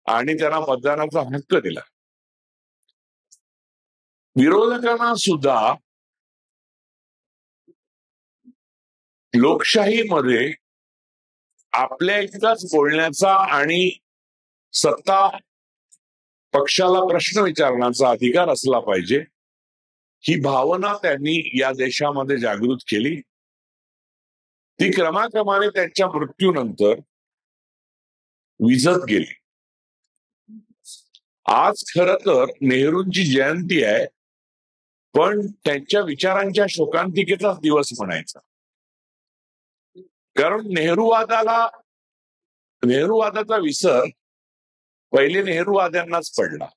आणि त्यांना मतदानाचा हक्क दिला. विरोधकांना सुद्धा लोकशाहीमध्ये आपल्या इतकाच बोलण्याचा आणि सत्ता पक्षाला प्रश्न विचारण्याचा अधिकार असला पाहिजे, ही भावना त्यांनी या देशामध्ये जागृत केली. ती क्रमाक्रमाने त्यांच्या मृत्यूनंतर विझत गेली. आज खरं तर नेहरूंची जयंती आहे, पण त्यांच्या विचारांच्या शोकांतिकेचाच दिवस म्हणायचा. कारण नेहरूवादाचा विसर पहिले नेहरूवाद्यांनाच पडला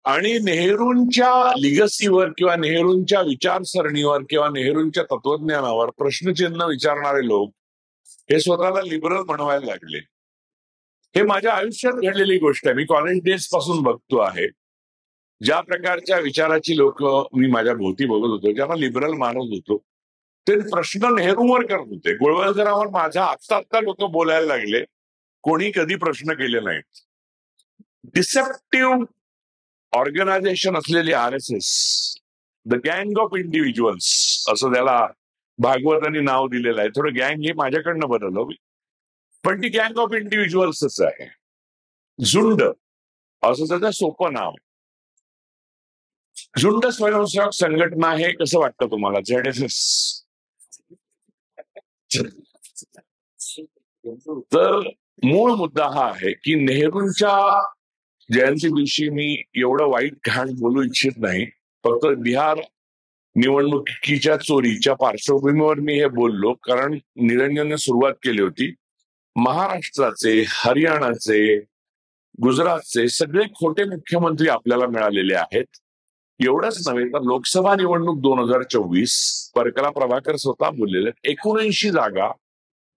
आणि नेहरूंच्या लिगसीवर किंवा नेहरूंच्या विचारसरणीवर किंवा नेहरूंच्या तत्वज्ञानावर प्रश्नचिन्ह विचारणारे लोक हे स्वतःला लिबरल म्हणवायला लागले. हे माझ्या आयुष्यात घडलेली गोष्ट आहे. मी कॉलेज डेज पासून बघतो आहे. ज्या प्रकारच्या विचाराची लोक मी माझ्या भोवती बघत होतो, ज्यांना लिबरल मानत होतो, ते प्रश्न नेहरूवर करत होते. गोळवलकरांवर माझ्या आत्ता लोक बोलायला लागले. कोणी कधी प्रश्न केले नाहीत. डिसेप्टिव्ह ऑर्गनायझेशन असलेली RSS, द गँग ऑफ इंडिव्हिज्युअल्स असं त्याला भागवतांनी नाव दिलेलं आहे. थोडं गँग हे माझ्याकडनं बदललं, पण ती गँग ऑफ इंडिव्हिज्युअल्सच आहे. झुंड असं त्याचं सोपं नाव. झुंड स्वयंसेवक संघटना हे कसं वाटतं तुम्हाला? ZSS. तर मूळ मुद्दा हा आहे की नेहरूंच्या जयंती दिवशी मी एवढं वाईट घाण बोलू इच्छित नाही. फक्त बिहार निवडणुकीच्या चोरीच्या पार्श्वभूमीवर मी हे बोललो, कारण निरंजनने सुरुवात केली होती. महाराष्ट्राचे, हरियाणाचे, गुजरातचे सगळे खोटे मुख्यमंत्री आपल्याला मिळालेले आहेत. एवढंच नव्हे तर लोकसभा निवडणूक 2024 परकला प्रभाकर स्वतः बोललेले 79 जागा,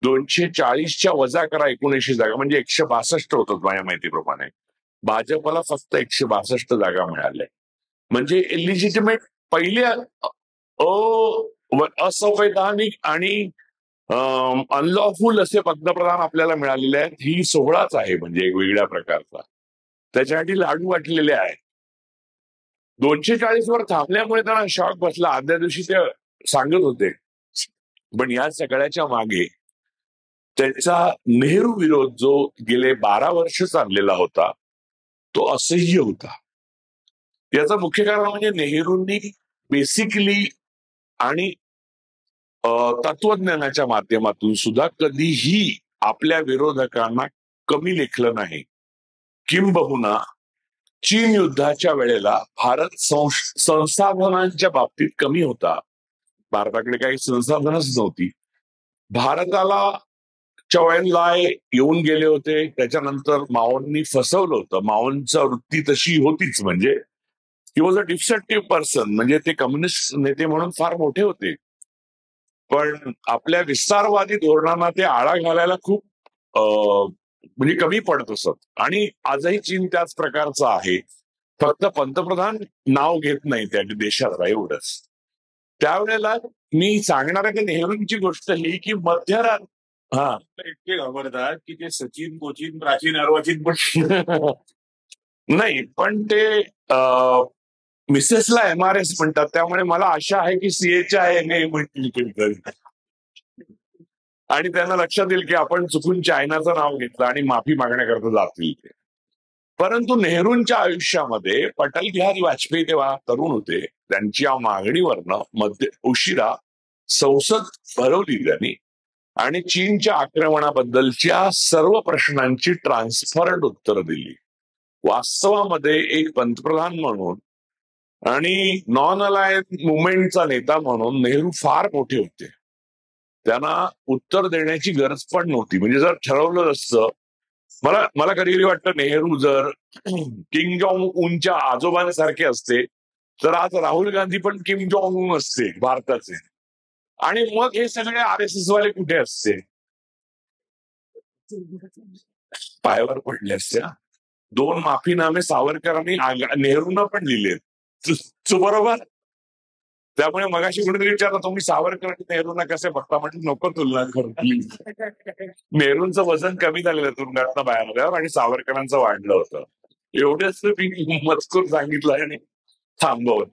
240च्या वजा करा 79 जागा म्हणजे 162 होतात माझ्या माहितीप्रमाणे. भाजपला फक्त 162 जागा मिळाल्या. म्हणजे इलिजिटिमेट पहिले असंवैधानिक आणि अनलॉफुल असे पंतप्रधान आपल्याला मिळालेले आहेत. ही सोहळाच आहे म्हणजे एक वेगळ्या प्रकारचा. त्याच्यासाठी लाडू वाटलेले आहेत. 240 वर थांबल्यामुळे त्यांना शॉक बसला. आदल्या दिवशी ते सांगत होते. पण या सगळ्याच्या मागे त्यांचा नेहरू विरोध जो गेले 12 वर्ष चाललेला होता तो असह्य होता. याचं मुख्य कारण म्हणजे नेहरूंनी बेसिकली आणि तत्वज्ञानाच्या माध्यमातून सुद्धा कधीही आपल्या विरोधकांना कमी लेखलं नाही. किंबहुना चीन युद्धाच्या वेळेला भारत संसाधनांच्या बाबतीत कमी होता. भारताकडे काही संसाधनच नव्हती. भारताला चौएनलाय येऊन गेले होते. त्याच्यानंतर माओंनी फसवलं होतं. माओंचा वृत्ती तशी होतीच, म्हणजे he was a deceptive person. म्हणजे ते कम्युनिस्ट नेते म्हणून फार मोठे होते, पण आपल्या विस्तारवादी धोरणांना ते आळा घालायला खूप म्हणजे कमी पडत असत. आणि आजही चीन त्याच प्रकारचा आहे. फक्त पंतप्रधान नाव घेत नाही त्या देशाचा, एवढंच. त्यावेळेला मी सांगणार आहे की नेहरूंची गोष्ट ही की मध्यरात इतके घाबरतात की ते सचिन, कोचिन, प्राचीन, अर्वाचीन पण नाही, पण ते मिसेसला MRS म्हणतात. त्यामुळे मला आशा आहे की CHI म्हटली आणि त्यांना लक्षात येईल की आपण चुकून चायनाचं नाव घेतलं आणि माफी मागण्याकरता जातील ते. परंतु नेहरूंच्या आयुष्यामध्ये अटल बिहारी वाजपेयी तेव्हा तरुण होते. त्यांच्या मागणीवरनं उशिरा संसद भरवली त्यांनी आणि चीनच्या आक्रमणाबद्दलच्या सर्व प्रश्नांची ट्रान्सफरंट उत्तरं दिली. वास्तवामध्ये एक पंतप्रधान म्हणून आणि नॉन अलायन्स मुवमेंटचा नेता म्हणून नेहरू फार मोठे होते. त्यांना उत्तर देण्याची गरज पण नव्हती. म्हणजे जर ठरवलं असतं, मला कधी कधी वाटतं नेहरू जर किंग जॉंग उनच्या आजोबांसारखे असते तर आज राहुल गांधी पण किंग जॉंग उन असते भारताचे. आणि मग हे सगळे RSS वाले कुठे असते? पायावर पडले असते. 2 माफीनामे सावरकरांनी नेहरूंना पण लिहिले, बरोबर. त्यामुळे मगाशी कुठेतरी विचारलं तुम्ही सावरकर आणि नेहरूंना कसे बघता, म्हणजे नको तुलना करू प्लीज. नेहरूंचं वजन कमी झालेलं तुरुंगातनं बाहेर आल्यावर आणि सावरकरांचं वाढलं होतं. एवढंच मी मजकूर सांगितलं आणि थांबवलं.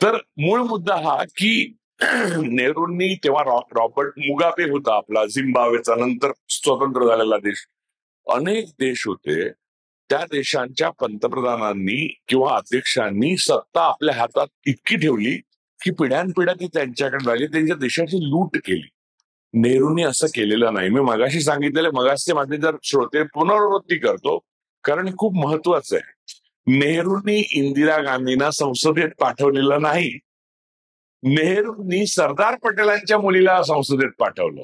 तर मूळ मुद्दा हा की नेहरूंनी तेव्हा रॉबर्ट मुगाबे होता आपला झिम्बाब्वेचा, नंतर स्वतंत्र झालेला देश, अनेक देश होते, त्या देशांच्या पंतप्रधानांनी किंवा अध्यक्षांनी सत्ता आपल्या हातात इतकी ठेवली की पिढ्यानपिढ्या ती त्यांच्याकडे राहिली, त्यांच्या देशाची लूट केली. नेहरूंनी असं केलेलं नाही. मी मगाशी सांगितलेले मगाशी माझे जर श्रोते पुनरावृत्ती करतो, कारण हे खूप महत्वाचं आहे. नेहरूंनी इंदिरा गांधींना संसदेत पाठवलेलं नाही, नेहरूंनी सरदार पटेलांच्या मुलीला संसदेत पाठवलं,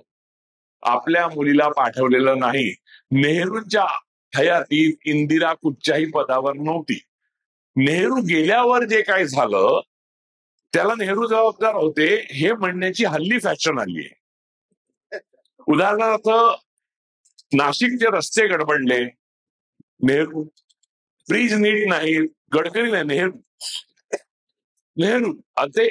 आपल्या मुलीला पाठवलेलं नाही. नेहरूंच्या हयातीत इंदिरा कुठच्याही पदावर नव्हती. नेहरू गेल्यावर जे काय झालं त्याला नेहरू जबाबदार होते हे म्हणण्याची हल्ली फॅशन आली आहे. उदाहरणार्थ नाशिकचे रस्ते गडबडले, नेहरू. ब्रिज नीट नाही, गडकरी नाही, नेहरू. नेहरू असे.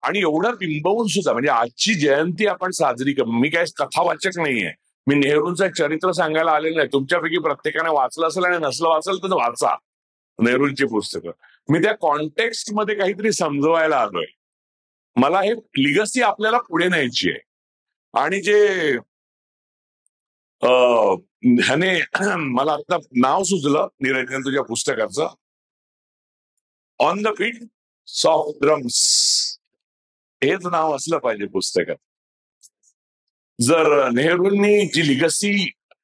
आणि एवढं बिंबवून सुद्धा, म्हणजे आजची जयंती आपण साजरी कर, मी काय कथावाचक नाहीये, मी नेहरूंचं चरित्र सांगायला आलेलं नाही. तुमच्यापैकी प्रत्येकाने वाचलं असेल आणि नसलं वाचलं तर वाचा नेहरूंची पुस्तकं. मी त्या कॉन्टेक्स्ट मध्ये काहीतरी समजवायला आलोय. मला हे लिगसी आपल्याला पुढे न्यायची आहे. आणि जे ह्याने मला आता नाव सुचलं निरंजन तुझ्या पुस्तकाचं, on the beat soft drums, हेच नाव असलं पाहिजे पुस्तकात. जर नेहरूंनी जी लिगसी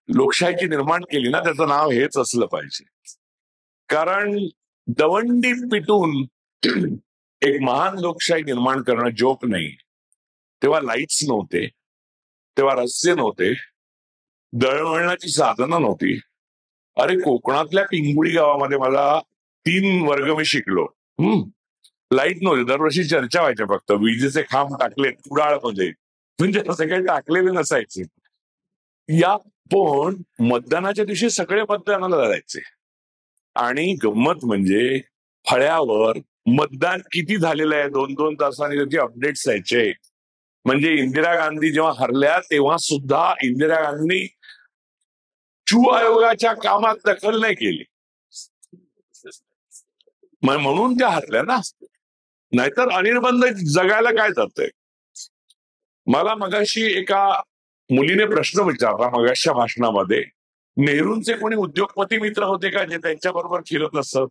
लोकशाहीची निर्माण केली ना, त्याचं नाव हेच असलं पाहिजे. कारण दवंडी पिटून एक महान लोकशाही निर्माण करणं जोक नाही. तेव्हा लाईट्स नव्हते, तेव्हा रस्ते नव्हते, दळणवळणाची साधनं नव्हती. अरे कोकणातल्या पिंगुळी गावामध्ये मला 3 वर्ग मी शिकलो. लाईट नव्हती, दरवर्षी चर्चा व्हायच्या, फक्त विजेचे खांब टाकले कुडाळमध्ये, म्हणजे असं काही टाकलेले नसायचे. या पण मतदानाच्या दिवशी सगळे मतदानाला जायचे. आणि गंमत म्हणजे फळ्यावर मतदान किती झालेलं आहे 2-2 तासांनी त्याचे अपडेट्स यायचे. म्हणजे इंदिरा गांधी जेव्हा हरल्या तेव्हा सुद्धा इंदिरा गांधींनी चू आयोगाच्या कामात दखल नाही केली, म्हणून त्या हरल्या ना. नाहीतर अनिर्बंध जगायला काय जातंय. मला मगाशी एका मुलीने प्रश्न विचारला मगाशच्या भाषणामध्ये, नेहरूंचे कोणी उद्योगपती मित्र होते का जे त्यांच्याबरोबर फिरत असत?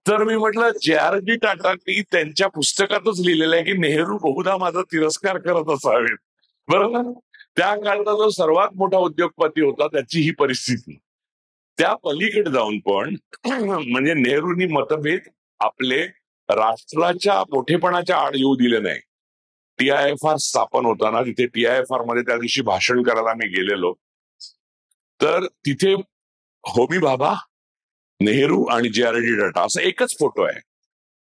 तर मी म्हटलं जे.आर.डी. टाटांनी त्यांच्या पुस्तकातच लिहिलेलं आहे की नेहरू बहुधा माझा तिरस्कार करत असावेत. बरोबर. त्या काळाचा जो सर्वात मोठा उद्योगपती होता त्याची ही परिस्थिती. त्या पलीकडे जाऊन पण म्हणजे नेहरूंनी मतभेद आपले राष्ट्राच्या मोठेपणाच्या आड येऊ दिले नाही. TIFR स्थापन होताना तिथे TIFR मध्ये त्या दिवशी भाषण करायला मी गेलेलो, तर तिथे होमी भाभा, नेहरू आणि जे.आर.डी. टाटा असं एकच फोटो आहे.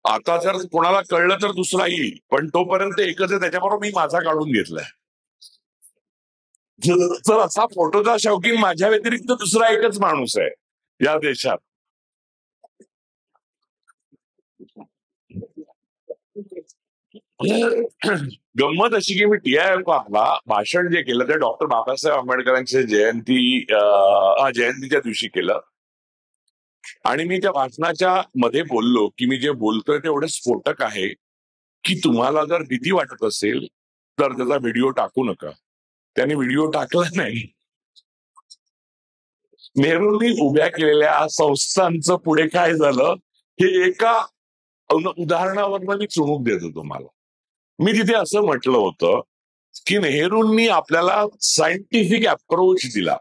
आता जर कोणाला कळलं तर दुसरा येईल, पण तोपर्यंत एकच आहे, त्याच्याबरोबर मी माझा काढून घेतलाय. तर असा फोटोचा शौकीन माझ्या व्यतिरिक्त दुसरा एकच माणूस आहे या देशात. गंमत अशी की मी TIFRला भाषण जे केलं ते डॉक्टर बाबासाहेब आंबेडकरांच्या जयंतीच्या दिवशी केलं. आणि मी त्या भाषणाच्या मध्ये बोललो की मी जे बोलतोय ते एवढं स्फोटक आहे की तुम्हाला जर भीती वाटत असेल तर त्याचा व्हिडिओ टाकू नका. त्याने व्हिडिओ टाकला नाही. नेहरूंनी उभ्या केलेल्या संस्थांचं पुढे काय झालं हे एका उदाहरणावरनं मी चुणूक देतो तुम्हाला. मी तिथे असं म्हटलं होतं की नेहरूंनी आपल्याला सायंटिफिक अप्रोच दिला.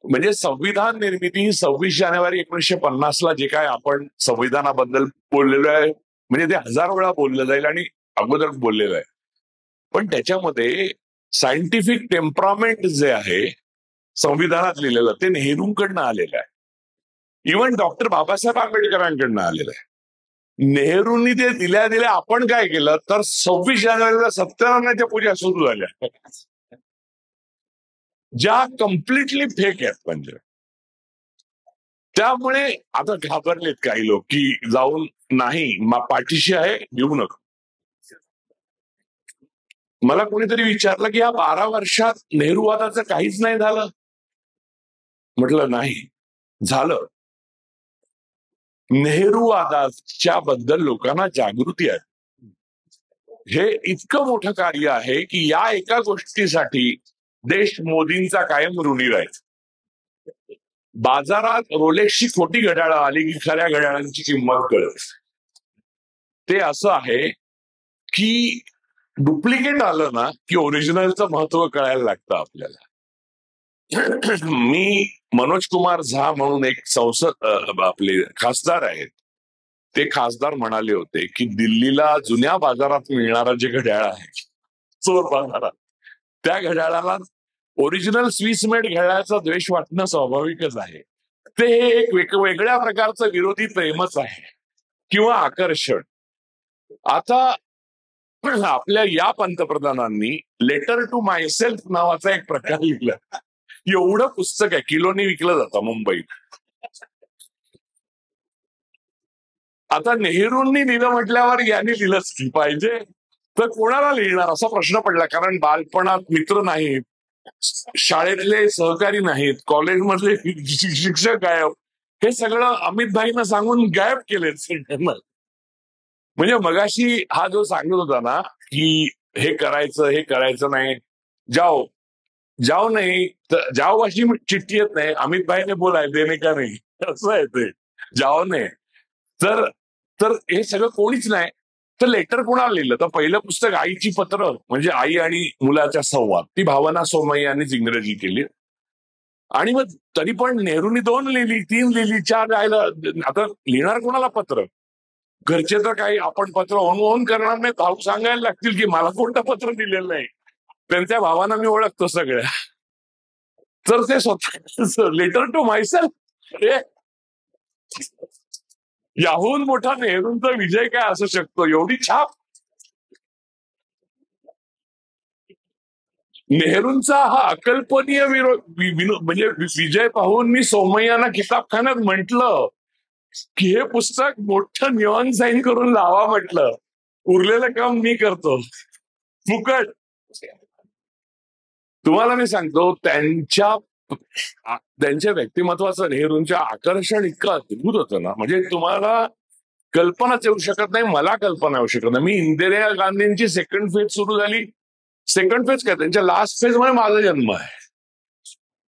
म्हणजे संविधान निर्मिती 26 जानेवारी 1950ला जे काय आपण संविधानाबद्दल बोललेलो आहे, म्हणजे ते 1000 वेळा बोललं जाईल आणि अगोदर बोललेलं आहे, पण त्याच्यामध्ये सायंटिफिक टेम्परामेंट जे आहे संविधानात लिहिलेलं ते नेहरूंकडनं आलेलं आहे. इव्हन डॉक्टर बाबासाहेब आंबेडकरांकडनं आलेलं आहे. नेहरूंनी ते दिल्या आपण काय केलं तर 26 जानेवारीला सत्यनारायणाच्या पूजा सुरू झाल्या, ज्या कम्प्लिटली फेक आहेत. म्हणजे त्यामुळे आता घाबरलेत काही लोक की जाऊन नाही पाठीशी आहे घेऊ नका. मला कोणीतरी विचारलं की या 12 वर्षात नेहरूवादाचं काहीच नाही झालं. म्हटलं नाही झालं. नेहरूवादाच्या बद्दल लोकांना जागृती आहे. हे इतकं मोठं कार्य आहे की या एका गोष्टीसाठी देश मोदींचा कायम ऋणी राहील. बाजारात रोलेक्सची खोटी घड्याळं आली की खऱ्या घड्याळांची किंमत कळत. ते असं आहे की डुप्लिकेट आलं ना की ओरिजिनलचं महत्व कळायला लागतं आपल्याला. मी मनोज कुमार झा म्हणून एक आपले खासदार आहेत. ते खासदार म्हणाले होते की दिल्लीला जुन्या बाजारात मिळणारं जे घड्याळ आहे चोर बाजारात, त्या घड्याळाला ओरिजिनल स्विस मेड घड्याळाचा द्वेष वाटणं स्वाभाविकच आहे. ते एक वेगळ्या प्रकारचं विरोधी प्रेमच आहे किंवा आकर्षण. आता आपल्या या पंतप्रधानांनी लेटर टू मायसेल्फ नावाचा एक प्रकार लिहिला. एवढं पुस्तक आहे, किलोनी विकलं जातं मुंबईत. आता नेहरूंनी लिहिलं म्हटल्यावर यांनी लिहिलंच पाहिजे, तर कोणाला लिहिणार असा प्रश्न पडला. कारण बालपणात मित्र नाहीत, शाळेतले सहकारी नाहीत, कॉलेजमधले शिक्षक गायब, हे सगळं अमित भाईनं सांगून गायब केले सगळ्यांना. म्हणजे मगाशी हा जो सांगत होता ना की हे करायचं नाही, जाओ जाओ नाही तर जाओ अशी चिठ्ठी येत नाही. अमित भाईने बोलाय देणे का नाही असं आहे ते, जाओ नाही. तर तर हे सगळं कोणीच नाही. तर लेटर कोणाला लिहिलं, तर पहिलं पुस्तक आईची पत्र, म्हणजे आई आणि मुलाचा संवाद, ती भावना सोमय्या यांनीच इंग्रजी केली. आणि मग तरी पण नेहरूंनी 2 लिहिली, 3 लिहिली, 4 राहिलं. आता लिहिणार कोणाला पत्र? घरचे तर काही आपण पत्र ऑन करणार नाही, भाऊ सांगायला लागतील की मला कोणतं पत्र दिलेलं नाही. त्यांच्या भावांना मी ओळखतो सगळ्या. तर ते स्वतः लेटर टू मायसेल्फ, याहून मोठा नेहरूंचा विजय काय असू शकतो? एवढी छाप. नेहरूंचा हा अकल्पनीय म्हणजे विजय पाहून मी सोमय्यांना किताबखान्यात म्हटलं की हे पुस्तक मोठं नियॉन साईन करून लावा म्हटलं, उरलेलं काम मी करतो फुकट. तुम्हाला मी सांगतो, त्यांच्या व्यक्तिमत्वाचं नेहरूंच्या आकर्षण इतकं अद्भुत होतं ना, म्हणजे तुम्हाला कल्पनाच येऊ शकत नाही. मला कल्पना येऊ शकत नाही. मी इंदिरा गांधींची सेकंड फेज सुरू झाली, सेकंड फेज काय त्यांच्या लास्ट फेज मध्ये माझा जन्म आहे.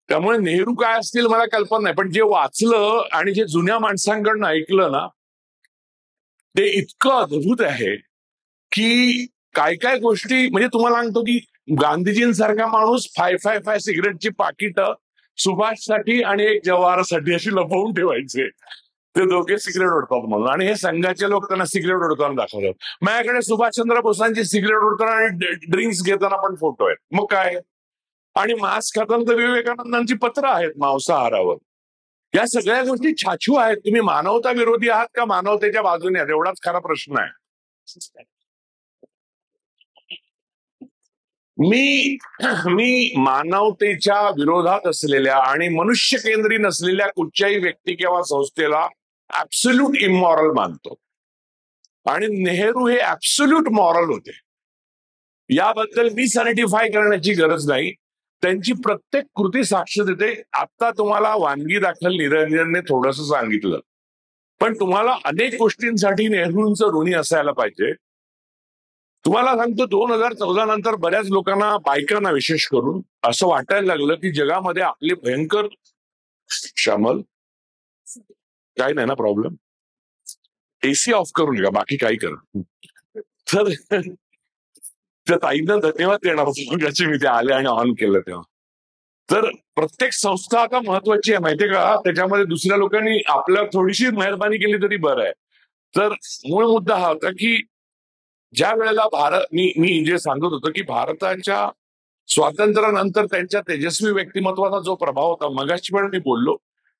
त्यामुळे नेहरू काय असतील मला कल्पना नाही. पण जे वाचलं आणि जे जुन्या माणसांकडनं ऐकलं ना, ते इतकं अद्भुत आहे की काय काय गोष्टी, म्हणजे तुम्हाला सांगतो की गांधीजींसारखा माणूस 555 सिगरेटची पाकिटं सुभाषसाठी आणि एक जवाहरसाठी अशी लपवून ठेवायचे. ते दोघे सिगरेट ओढतात म्हणून, आणि हे संघाचे लोक त्यांना सिगरेट ओढताना दाखवतात. माझ्याकडे सुभाषचंद्र बोसांची सिगरेट ओढताना आणि ड्रिंक्स घेताना पण फोटो आहेत. मग काय, आणि मांस खाताना तर विवेकानंदांची पत्र आहेत मांसाहारावर. या सगळ्या गोष्टी छाछू आहेत. तुम्ही मानवता विरोधी आहात का मानवतेच्या बाजूने आहात, एवढाच खरा प्रश्न आहे. मी मानवतेच्या विरोधात असलेल्या आणि मनुष्य केंद्री नसलेल्या कुठच्याही व्यक्ती किंवा संस्थेला ऍब्सोल्यूट इमॉरल मानतो. आणि नेहरू हे ऍब्सोल्यूट मॉरल होते. याबद्दल मी सॅनिटिफाय करण्याची गरज नाही. त्यांची प्रत्येक कृती साक्ष देते. आता तुम्हाला वानगी दाखल निरंजनने थोडंसं सांगितलं, पण तुम्हाला अनेक गोष्टींसाठी नेहरूंचं ऋणी असायला पाहिजे. तुम्हाला सांगतो, 2014 नंतर बऱ्याच लोकांना, बायकांना विशेष करून, असं वाटायला लागलं की जगामध्ये आपले भयंकर, श्यामल काय नाही ना प्रॉब्लेम, एसी ऑफ करून घ्या, बाकी काही करा. तर त्या ताईंना धन्यवाद देणार होतो ज्याची मी ते आले आणि ऑन केलं तेव्हा. तर प्रत्येक संस्था आता महत्वाची आहे माहितीये का, त्याच्यामध्ये दुसऱ्या लोकांनी आपल्या थोडीशी मेहरबानी केली तरी बरं आहे. तर मूळ मुद्दा हा होता की ज्या वेळेला मी जे सांगत होतो की भारताच्या स्वातंत्र्यानंतर त्यांच्या तेजस्वी व्यक्तिमत्वाचा जो प्रभाव होता, मगाशी पण मी बोललो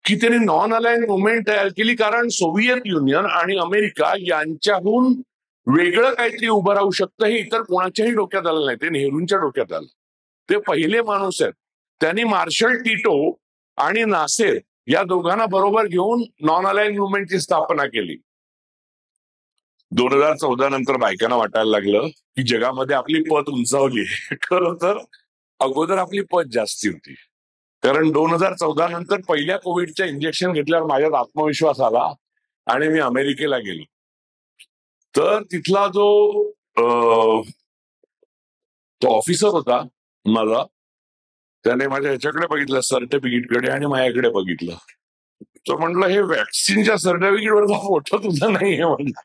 की त्यांनी नॉन अलाइन मुवमेंट तयार केली. कारण सोव्हिएत युनियन आणि अमेरिका यांच्याहून वेगळं काहीतरी उभं राहू शकतं हे इतर कोणाच्याही डोक्यात आलं नाही. ते नेहरूंच्या डोक्यात आलं. ते पहिले माणूस आहेत. त्यांनी मार्शल टिटो आणि नासेर या दोघांना बरोबर घेऊन नॉन अलाइन मुवमेंटची स्थापना केली. 2014 नंतर बायकांना वाटायला लागलं की जगामध्ये आपली पत उंचावली. खरं तर अगोदर आपली पत जास्ती होती. कारण 2014 नंतर पहिल्या कोविडच्या इंजेक्शन घेतल्यावर माझ्यात आत्मविश्वास आला आणि मी अमेरिकेला गेलो. तर तिथला जो तो ऑफिसर होता माझा, त्याने माझ्या ह्याच्याकडे बघितलं, सर्टिफिकेटकडे, आणि माझ्याकडे बघितलं. तो म्हटलं, हे वॅक्सिनच्या सर्टिफिकेटवरचा फोटो तुझा नाहीये म्हणलं.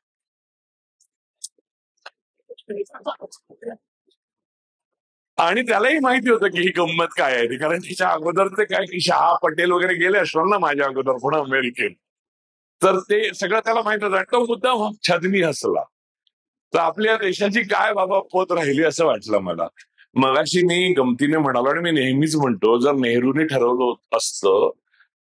आणि त्यालाही माहिती होतं की ही गंमत काय आहे ती, कारण तिच्या अगोदर ते काय की शहा पटेल वगैरे गेले असणार ना माझ्या अगोदर पुन्हा अमेरिकेत. तर ते सगळं त्याला माहित होतं. तो मुद्दाम छादनी हसला. तर आपल्या देशाची काय बाबा पत राहिली असं वाटलं मला. मगाशी मी गमतीने म्हणालो, आणि मी नेहमीच म्हणतो, जर नेहरूने ठरवलं असतं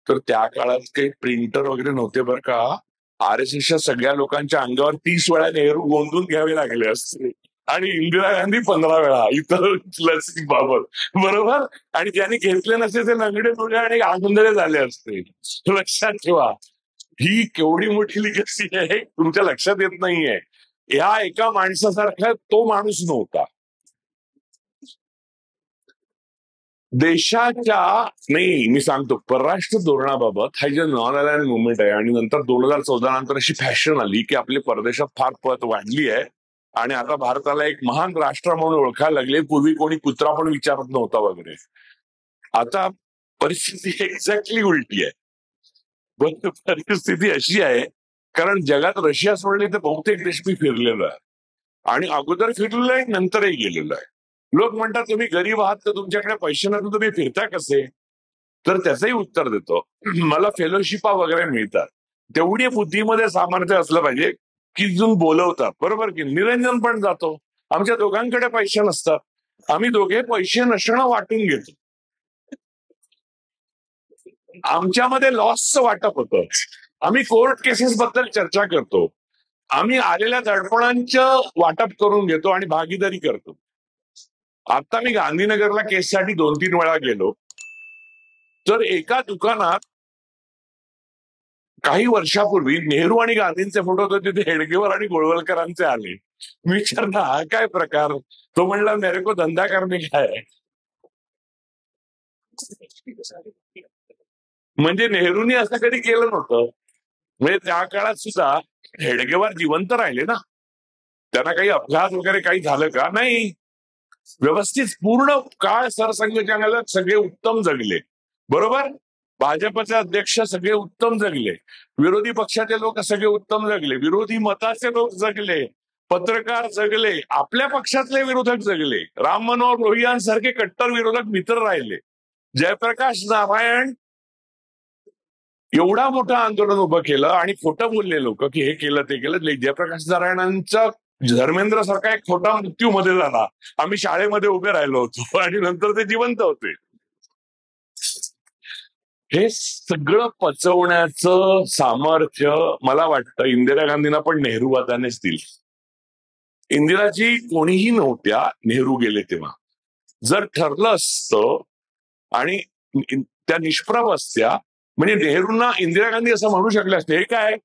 तर त्या काळात काही प्रिंटर वगैरे नव्हते बरं का. RSSच्या सगळ्या लोकांच्या अंगावर 30 वेळा नेहरू गोंधून घ्यावे लागले असते, आणि इंदिरा गांधी 15 वेळा इतर लसीबाबत, बरोबर. आणि ज्यांनी घेतले नसते ते लंगडे तुडे आणि आंधळे झाले असते. लक्षात ठेवा, ही केवढी मोठी लिगसी आहे तुमच्या लक्षात येत नाहीये. ह्या एका माणसासारखा तो माणूस नव्हता. देशाच्या, नाही मी सांगतो, परराष्ट्र धोरणाबाबत हा जे नॉन अलायन मुवमेंट आहे, आणि नंतर 2014 नंतर अशी फॅशन आली की आपली परदेशात फार पत वाढली आहे आणि आता भारताला एक महान राष्ट्र म्हणून ओळखायला लागले. पूर्वी कोणी कुत्रा पण विचारत नव्हता वगैरे. आता परिस्थिती एक्झॅक्टली उलटी आहे. पण परिस्थिती अशी आहे, कारण जगात रशिया सोडले तर बहुतेक देश मी फिरलेलो आहे, आणि अगोदर फिरलेलो आहे, नंतरही गेलेलो आहे. लोक म्हणतात तुम्ही गरीब आहात तर तुमच्याकडे पैसे नसून तुम्ही फिरता कसे. तर त्याचंही उत्तर देतो, मला फेलोशिपा वगैरे मिळतात. तेवढी बुद्धीमध्ये सामर्थ्य असलं पाहिजे की जून बोलवतात, बरोबर की. निरंजन पण जातो, आमच्या दोघांकडे पैसे नसतात, आम्ही दोघे पैसे नसणं वाटून घेतो. आमच्यामध्ये लॉसचं वाटप होतं, आम्ही कोर्ट केसेस बद्दल चर्चा करतो, आम्ही आलेल्या दडपणांचं वाटप करून घेतो आणि भागीदारी करतो. आता मी गांधीनगरला केससाठी 2-3 वेळा गेलो, तर एका दुकानात काही वर्षापूर्वी नेहरू आणि गांधींचे फोटो होते, तिथे हेडगेवर आणि गोळवलकरांचे आले. मी विचारलं, हा काय प्रकार. तो म्हणला, मेरे को धंदा करणे काय आहे. म्हणजे नेहरूंनी असं कधी केलं नव्हतं. म्हणजे त्या काळात सुद्धा हेडगेवार जिवंत राहिले ना, त्यांना काही अपघात वगैरे काही झालं का नाही. व्यवस्थित पूर्ण काळ सरसंघचालक सगळे उत्तम जगले, बरोबर. भाजपचे अध्यक्ष सगळे उत्तम जगले, विरोधी पक्षाचे लोक सगळे उत्तम जगले, विरोधी मताचे लोक जगले, पत्रकार जगले, आपल्या पक्षातले विरोधक जगले. राम मनोहर लोहियांसारखे कट्टर विरोधक मित्र राहिले. जयप्रकाश नारायण एवढा मोठं आंदोलन उभं केलं आणि खोटं बोलले लोक की हे केलं ते केलं. जयप्रकाश नारायणांचा धर्मेंद्र सारखा एक खोटा मृत्यूमध्ये झाला, आम्ही शाळेमध्ये उभे राहिलो होतो आणि नंतर ते जिवंत होते. हे सगळं पचवण्याचं सामर्थ्य मला वाटतं इंदिरा गांधींना पण नेहरूवादानेच दिलं. इंदिराजी कोणीही नव्हत्या नेहरू गेले तेव्हा. जर ठरलं असतं आणि त्या निष्प्रभ असत्या, म्हणजे नेहरूंना इंदिरा गांधी असं म्हणू शकले असते, हे काय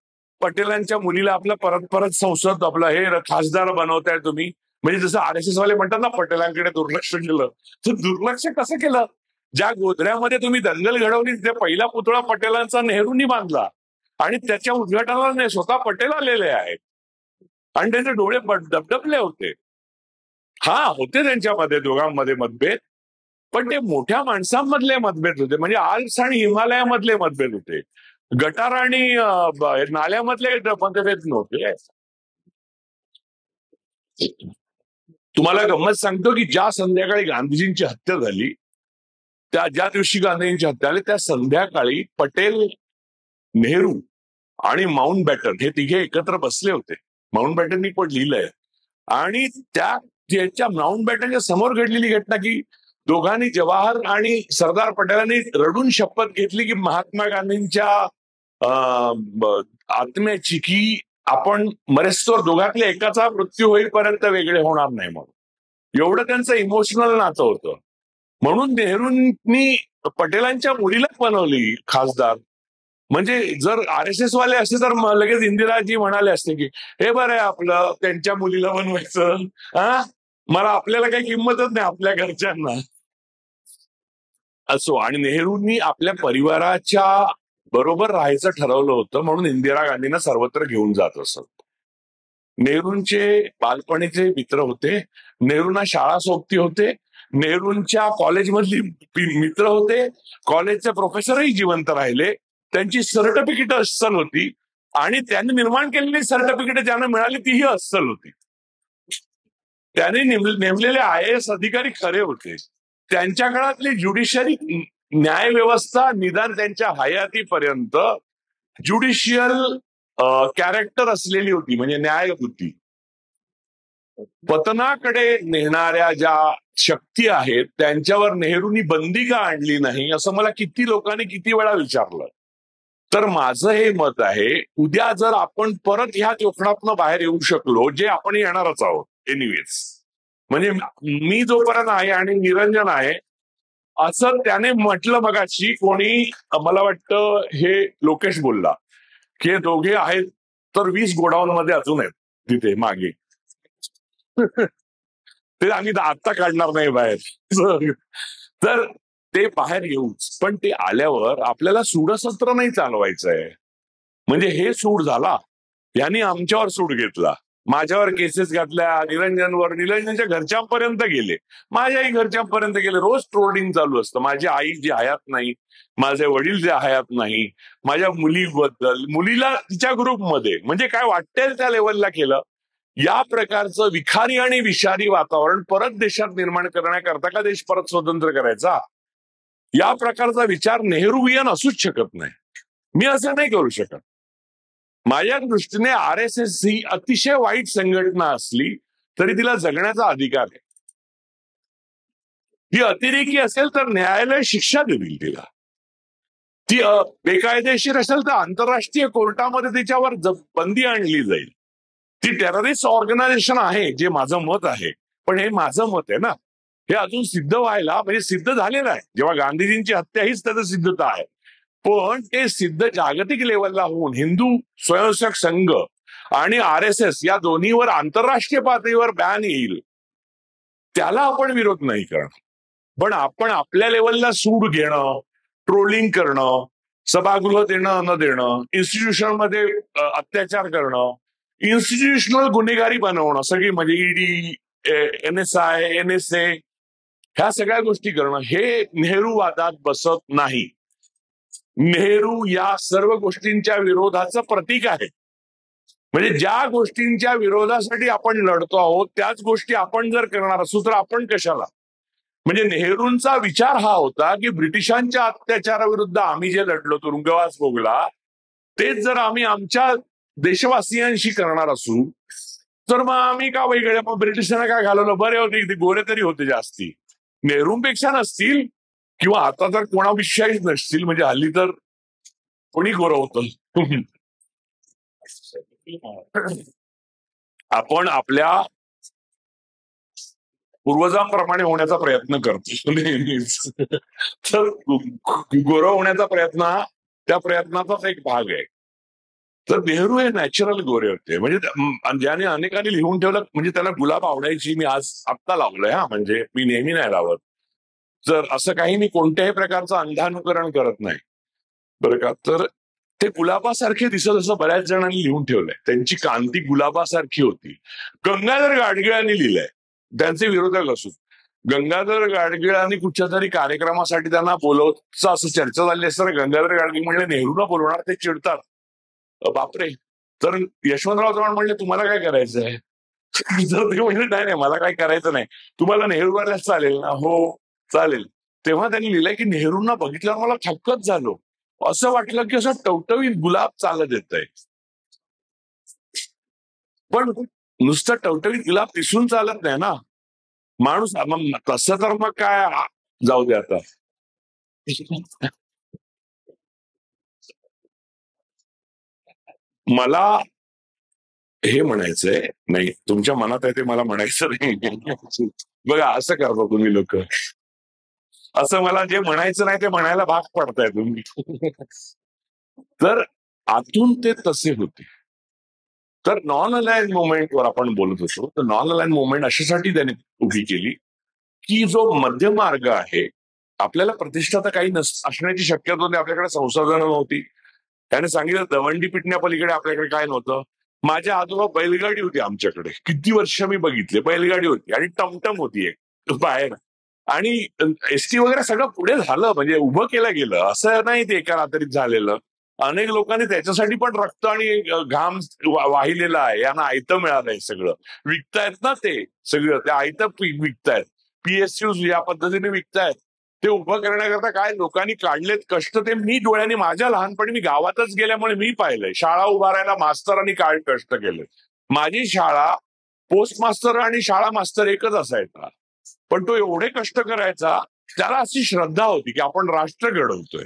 पटेलांच्या मुलीला आपलं परत परत संसद आपलं हे खासदार बनवताय तुम्ही. म्हणजे जसं RSS वाले म्हणतात ना, पटेलांकडे दुर्लक्ष केलं. तर दुर्लक्ष कसं केलं. ज्या गोधऱ्यामध्ये तुम्ही दंगल घडवली तिथे पहिला पुतळा पटेलांचा नेहरूंनी बांधला, आणि त्याच्या उद्घाटनाला स्वतः पटेल आलेले आहेत, आणि त्यांचे डोळे दबदबले होते. हा, होते त्यांच्यामध्ये दोघांमध्ये मतभेद, पण ते मोठ्या माणसांमधले मतभेद होते, म्हणजे आल्प्स आणि हिमालयामधले मतभेद होते. गटार आणि नाल्यामधले मतभेद नव्हते. तुम्हाला गंमत सांगतो की ज्या संध्याकाळी गांधीजींची हत्या झाली, ज्या दिवशी गांधींची हत्या झाली त्या संध्याकाळी पटेल, नेहरू आणि माउंट बॅटन हे तिघे एकत्र बसले होते. माउंट बॅटननी पण लिहिलंय. आणि त्याच्या माउंट बॅटनच्या समोर घडलेली घटना की दोघांनी, जवाहर आणि सरदार पटेलांनी रडून शपथ घेतली की महात्मा गांधींच्या आत्म्याची की आपण मरेस्तोवर दोघातल्या एकाचा मृत्यू होईपर्यंत वेगळे होणार नाही म्हणून. एवढं त्यांचं इमोशनल नातं होतं. म्हणून नेहरूंनी पटेलांच्या मुलीला बनवली खासदार. म्हणजे जर RSS वाले असते तर लगेच इंदिराजी म्हणाले असते की हे बरं आहे आपलं त्यांच्या मुलीला बनवायचं. हा, मला आपल्याला काही किंमतच नाही आपल्या घरच्यांना. असो, आणि नेहरूंनी आपल्या परिवाराच्या बरोबर राहायचं ठरवलं होतं म्हणून इंदिरा गांधींना सर्वत्र घेऊन जात असत. नेहरूंचे बालपणीचे मित्र होते, नेहरूंना शाळा सोबती होते, नेहरूंच्या कॉलेजमधली मित्र होते, कॉलेजचे प्रोफेसरही जिवंत राहिले, त्यांची सर्टिफिकेट अस्सल होती आणि त्यांनी निर्माण केलेली सर्टिफिकेट ज्यांना मिळाली तीही अस्सल होती. त्यांनी नेमलेले IAS अधिकारी खरे होते. त्यांच्या काळातली ज्युडिशरी न्यायव्यवस्था निदान त्यांच्या हयातीपर्यंत ज्युडिशियल कॅरेक्टर असलेली होती, म्हणजे न्यायबुद्धी. पतनाकडे नेणाऱ्या ज्या शक्ती आहेत त्यांच्यावर नेहरूंनी बंदी का आणली नाही असं मला किती लोकांनी किती वेळा विचारलं. तर माझं हे मत आहे, उद्या जर आपण परत ह्या जोखडातनं बाहेर येऊ शकलो, जे आपण येणारच आहोत एनिवेज, म्हणजे मी जोपर्यंत आहे आणि निरंजन आहे असं त्याने म्हटलं मगाशी, कोणी मला वाटतं हे लोकेश बोलला की दोघे आहेत तर 20 गोडाऊन मध्ये अजून आहेत तिथे मागे. ते आम्ही आत्ता काढणार नाही बाहेर. तर ते बाहेर येऊच, पण ते आल्यावर आपल्याला सूडसत्र नाही चालवायचंय. म्हणजे हे सूड झाला, यांनी आमच्यावर सूड घेतला, माझ्यावर केसेस घातल्या, निरंजनवर, निरंजनच्या घरच्यांपर्यंत गेले, माझ्याही घरच्यांपर्यंत गेले, रोज ट्रोलिंग चालू असतं. माझी आई जी हयात नाही, माझे वडील जे हयात नाही, माझ्या मुलीबद्दल, मुलीला तिच्या ग्रुपमध्ये, म्हणजे काय वाटेल त्या लेवलला केलं. या प्रकारचं विखारी आणि विषारी वातावरण परत देशात निर्माण करण्याकरता का देश परत स्वतंत्र करायचा, या प्रकारचा विचार नेहरूवियन असूच शकत नाही. मी असं नाही करू शकत. माझ्या दृष्टीने RSS ही अतिशय वाईट संघटना असली तरी तिला जगण्याचा अधिकार आहे. ती अतिरेकी असेल तर न्यायालय शिक्षा देईल तिला. ती बेकायदेशीर असेल तर आंतरराष्ट्रीय कोर्टामध्ये तिच्यावर बंदी आणली जाईल. ती टेररिस्ट ऑर्गनायझेशन आहे, जे माझं मत आहे, पण हे माझं मत आहे ना, हे अजून सिद्ध व्हायला, म्हणजे सिद्ध झालेलं आहे. जेव्हा गांधीजींची हत्या हीच त्याचं सिद्धता आहे, पण ते सिद्ध जागतिक लेवलला होऊन हिंदू स्वयंसेवक संघ आणि RSS या दोन्हीवर आंतरराष्ट्रीय पातळीवर बॅन येईल, त्याला आपण विरोध नाही करणार. पण आपण आपल्या लेवलला सूड घेणं, ट्रोलिंग करणं, सभागृह देणं न देणं, इन्स्टिट्यूशनमध्ये अत्याचार करणं, इन्स्टिट्यूशनल गुन्हेगारी बनवणं, सगळी म्हणजे ED, NSI, NSA, ह्या सगळ्या गोष्टी करणं, हे नेहरूवादात बसत नाही. नेहरू या सर्व गोष्टींच्या विरोधाचं प्रतीक आहे. म्हणजे ज्या गोष्टींच्या विरोधासाठी आपण लढतो आहोत त्याच गोष्टी आपण जर करणार असू तर आपण कशाला. म्हणजे नेहरूंचा विचार हा होता की ब्रिटिशांच्या अत्याचाराविरुद्ध आम्ही जे लढलो, तुरुंगवास भोगला, तेच जर आम्ही आमच्या देशवासियांशी करणार असू तर मग आम्ही का वेगळे, मग ब्रिटिशांना काय घालवलं, बरे होते, ते गोरे तरी होते जास्ती, नेहरूंपेक्षा नसतील, किंवा आता तर कोणाविषयीच नसतील, म्हणजे हल्ली तर कोणी गोरं होतं. आपण आपल्या पूर्वजांप्रमाणे होण्याचा प्रयत्न करतो नेहमीच. तर गोरं होण्याचा प्रयत्न हा त्या प्रयत्नाचाच एक भाग आहे. तर नेहरू हे नॅचरल गोरे होते, म्हणजे ज्याने अनेकांनी लिहून ठेवलं, म्हणजे त्याला गुलाब आवडायची, मी आज आत्ता लावलंय, हा म्हणजे मी नेहमी नाही लावत. तर असं काही मी कोणत्याही प्रकारचं अंधानुकरण करत नाही बरं का. तर ते गुलाबासारखे दिसत असं बऱ्याच जणांनी लिहून ठेवलंय, त्यांची कांती गुलाबासारखी होती. गंगाधर गाडगिळांनी लिहिलंय, त्यांचे विरोधक असून. गंगाधर गाडगिळांनी कुठच्या तरी कार्यक्रमासाठी त्यांना बोलवचं असं चर्चा झाली असताना गंगाधर गाडगिळ म्हणले नेहरूला बोलवणार, ते चिडतात, बापरे. तर यशवंतराव चव्हाण म्हणले तुम्हाला काय करायचंय. जर ते म्हणले नाही नाही मला काय करायचं नाही, तुम्हाला नेहरू करायला चालेल ना, हो चालेल. तेव्हा त्यांनी लिहिलंय की नेहरूंना बघितल्यावर मला थक्कच झालो, असं वाटलं की असं टवटवीत गुलाब चालत येतंय. पण नुसतं टवटवीत गुलाब दिसून चालत नाही ना, माणूस तसं तर मग काय, जाऊ दे आता. मला हे म्हणायचंय, नाही तुमच्या मनात आहे ते मला म्हणायचं नाही. बघा असं करता तुम्ही लोक, असं मला जे म्हणायचं नाही ते म्हणायला भाग पडताय तुम्ही. तर आतून ते तसे होते. तर नॉन अलाइन मुवमेंटवर आपण बोलत होतो, तर नॉन अलाइन मुवमेंट अशासाठी त्याने उभी केली की जो मध्यमार्ग आहे, आपल्याला प्रतिष्ठा तर काही असण्याची शक्यता होती, आपल्याकडे संसाधनं नव्हती. त्याने सांगितलं दवंडी पिटण्यापलीकडे आपल्याकडे काय नव्हतं. माझ्या आजोबा बैलगाडी होती आमच्याकडे, किती वर्ष मी बघितले, बैलगाडी होती आणि टमटम होती एक बाहेर. आणि एसटी वगैरे सगळं पुढे झालं, म्हणजे उभं केलं गेलं, असं नाही ते एका रात्रीत झालेलं. अनेक लोकांनी त्याच्यासाठी पण रक्त आणि घाम वाहिलेला आहे. यांना आयतं मिळालंय सगळं, विकतायत ना ते सगळं, ते आयतं पीक विकतायत, PSU या पद्धतीने विकतायत. ते उभं करण्याकरता काय लोकांनी काढलेत कष्ट, ते मी डोळ्यांनी माझ्या लहानपणी मी गावातच गेल्यामुळे मी पाहिलंय. शाळा उभारायला मास्तरांनी काय कष्ट केले. माझी शाळा पोस्ट मास्तर आणि शाळा मास्तर एकच असायचा, पण तो एवढे कष्ट करायचा, त्याला अशी श्रद्धा होती की आपण राष्ट्र घडवतोय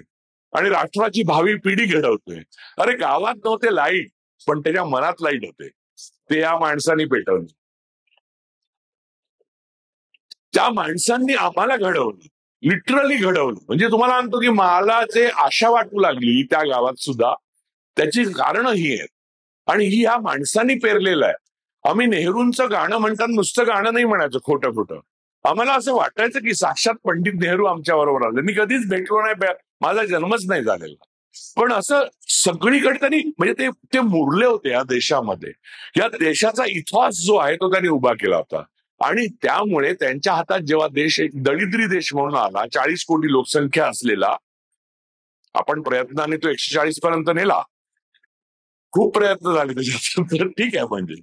आणि राष्ट्राची भावी पिढी घडवतोय. अरे गावात नव्हते लाईट, पण त्याच्या मनात लाईट होते, ते या माणसांनी पेटवलं. त्या माणसांनी आम्हाला घडवलं, लिटरली घडवलं. म्हणजे तुम्हाला म्हणतो की मला जे आशा वाटू लागली त्या गावात सुद्धा, त्याची कारणं ही आहेत आणि ही ह्या माणसांनी पेरलेलं आहे. आम्ही नेहरूंचं गाणं म्हणताना नुसतं गाणं नाही म्हणायचं खोटं खोटं. आम्हाला असं वाटायचं की साक्षात पंडित नेहरू आमच्या बरोबर आले. मी कधीच भेटलो नाही, माझा जन्मच नाही झालेला, पण असं सगळीकडे त्यांनी म्हणजे ते ते मुरले होते या देशामध्ये. या देशाचा इतिहास जो आहे तो त्यांनी उभा केला होता. आणि त्यामुळे त्यांच्या हातात जेव्हा देश एक दरिद्री देश म्हणून आला, 40 कोटी लोकसंख्या असलेला, आपण प्रयत्नाने तो 140 पर्यंत नेला, खूप प्रयत्न झाले त्याच्यात, तर ठीक आहे म्हणजे.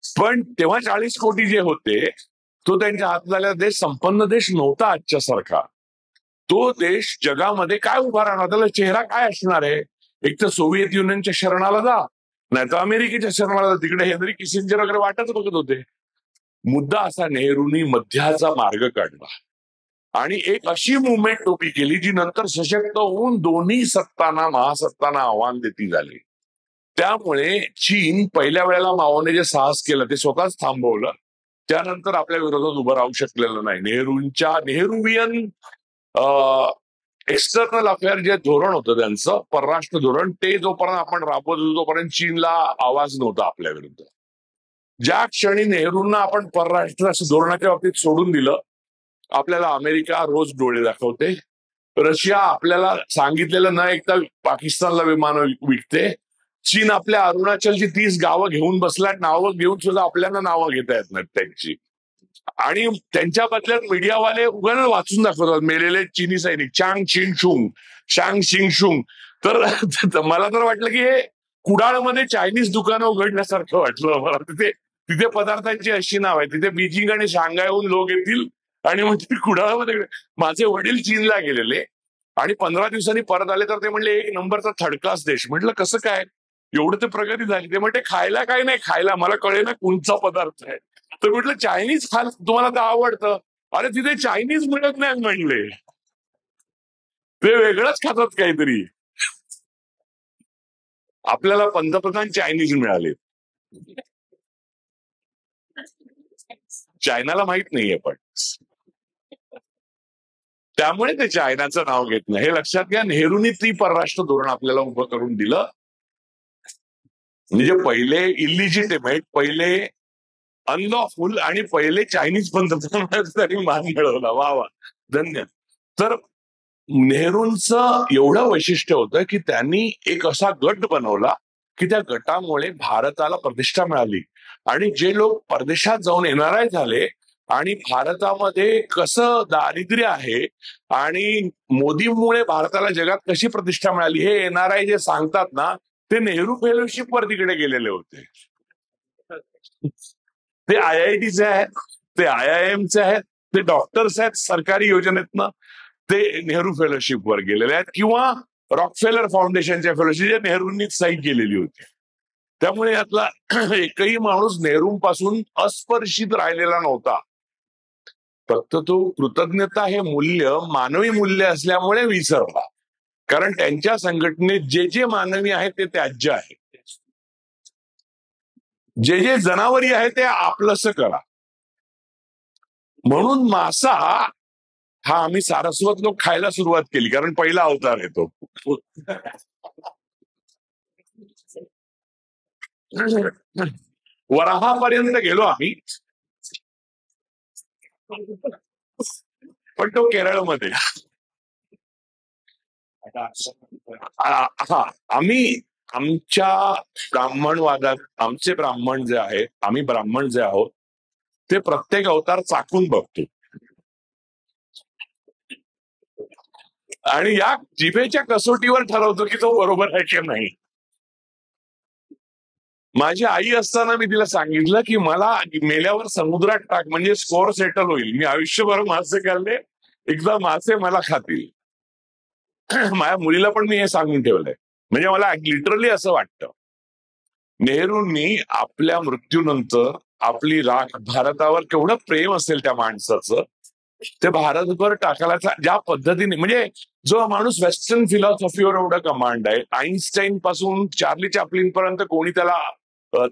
पण तेव्हा 40 कोटी जे होते, तो त्यांच्या हातात आलेला देश संपन्न देश नव्हता आजच्या सारखा. तो देश जगामध्ये काय उभा राहणार, त्याला चेहरा काय असणार आहे. एक तर सोव्हिएत युनियनच्या शरणाला जा, नाही तर अमेरिकेच्या शरणाला जा. तिकडे हेनरी किसिंजर वगैरे वाटच बघत होते. मुद्दा असा, नेहरूंनी मध्याचा मार्ग काढला आणि एक अशी मुवमेंट उभी केली जी नंतर सशक्त होऊन दोन्ही सत्तांना महासत्तांना आव्हान देती झाली. त्यामुळे चीन पहिल्या वेळेला माओने जे साहस केलं ते स्वतःच थांबवलं. त्यानंतर आपल्या विरोधात उभं राहू शकलेलं नाही. नेहरूवियन एक्सटर्नल अफेअर जे धोरण होतं त्यांचं परराष्ट्र धोरण, ते जोपर्यंत आपण राबवत होतो तोपर्यंत चीनला आवाज नव्हता आपल्या विरुद्ध. ज्या क्षणी नेहरूंना आपण परराष्ट्र धोरणाच्या बाबतीत सोडून दिलं, आपल्याला अमेरिका रोज डोळे दाखवते, रशिया आपल्याला सांगितलेलं न ऐकता पाकिस्तानला विमानं विकते, चीन आपल्या अरुणाचलची 30 गावं घेऊन बसला, नावं घेऊन सुद्धा आपल्याला नावं घेता येत नाहीत त्यांची. आणि त्यांच्या बदल्यात मीडियावाले उगाच वाचून दाखवतात मेलेले चीनी सैनिक, चांग शिंग शुंग. तर मला तर वाटलं की हे कुडाळमध्ये चायनीज दुकानं उघडण्यासारखं वाटलं मला. तिथे तिथे पदार्थांची अशी नाव आहे, तिथे बीजिंग आणि शांघायहून लोक येतील आणि मग ते कुडाळमध्ये. माझे वडील चीनला गेलेले आणि 15 दिवसांनी परत आले, तर ते म्हणले एक नंबरचा थर्ड क्लास देश. म्हटलं कसं काय, एवढं ते प्रगती झाली. ते म्हणते खायला काय नाही, खायला मला कळे ना कोणचा पदार्थ आहे. तर म्हटलं चायनीज खाल तुम्हाला तर आवडतं. अरे तिथे चायनीज मिळत नाही म्हणले, ते वेगळंच खातात काहीतरी. आपल्याला पंतप्रधान चायनीज मिळाले, चायनाला माहित नाहीये. पण त्यामुळे ते चायनाचं नाव घेत नाही, हे लक्षात घ्या. नेहरूंनी ती परराष्ट्र धोरण आपल्याला उभं करून दिलं. म्हणजे पहिले इलिजिटिमेट, पहिले अनलॉफुल आणि पहिले चायनीज पंतप्रधान मान मिळवला. वा वा, धन्य. तर नेहरूंचं एवढं वैशिष्ट्य होतं की त्यांनी एक असा गट बनवला की त्या गटामुळे भारताला प्रतिष्ठा मिळाली. आणि जे लोक परदेशात जाऊन NRI झाले आणि भारतामध्ये कसं दारिद्र्य आहे आणि मोदीमुळे भारताला जगात कशी प्रतिष्ठा मिळाली, हे NRI जे सांगतात ना, ते नेहरू फेलोशिप वर तिकडे गेलेले होते. ते IITचे आहेत, ते IIMचे आहेत, ते डॉक्टर्स आहेत सरकारी योजनेतनं, ते नेहरू फेलोशिप वर गेलेले आहेत, किंवा रॉकफेलर फाउंडेशनच्या फेलोशिप जे नेहरूंनीच सही केलेली होती. त्यामुळे यातला एकही माणूस नेहरूंपासून अस्पर्शित राहिलेला नव्हता. फक्त तो कृतज्ञता हे मूल्य मानवी मूल्य असल्यामुळे विसरला. कारण त्यांच्या संघटनेत जे जे मानवी आहे ते त्याज्य आहे, जे जे जनावरी आहे ते आपलंसं करा. म्हणून मासा हा आम्ही सारस्वत लोक खायला सुरुवात केली, कारण पहिला अवतार आहे तो. वराहापर्यंत गेलो आम्ही, पण तो केरळमध्ये. हा, आम्ही आमच्या ब्राह्मणवादात आमचे ब्राह्मण जे आहेत, आम्ही ब्राह्मण जे आहोत ते प्रत्येक अवतार चाकून बघतो आणि या जिभेच्या कसोटीवर ठरवतो की तो बरोबर आहे की नाही. माझी आई असताना मी तिला सांगितलं की मला मेल्यावर समुद्रात टाक, म्हणजे स्कोअर सेटल होईल. मी आयुष्यभर मासे खाल्ले, एकदा मासे मला खातील. माझ्या मुलीला पण मी हे सांगून ठेवलंय. म्हणजे मला लिटरली असं वाटतं, नेहरूंनी आपल्या मृत्यूनंतर आपली राख, भारतावर केवढं प्रेम असेल त्या माणसाचं, ते भारतभर टाकायला ज्या पद्धतीने, म्हणजे जो माणूस वेस्टर्न फिलॉसॉफीवर एवढं कमांड आहे, आईन्स्टाईन पासून चार्ली चॅप्लिन पर्यंत कोणी त्याला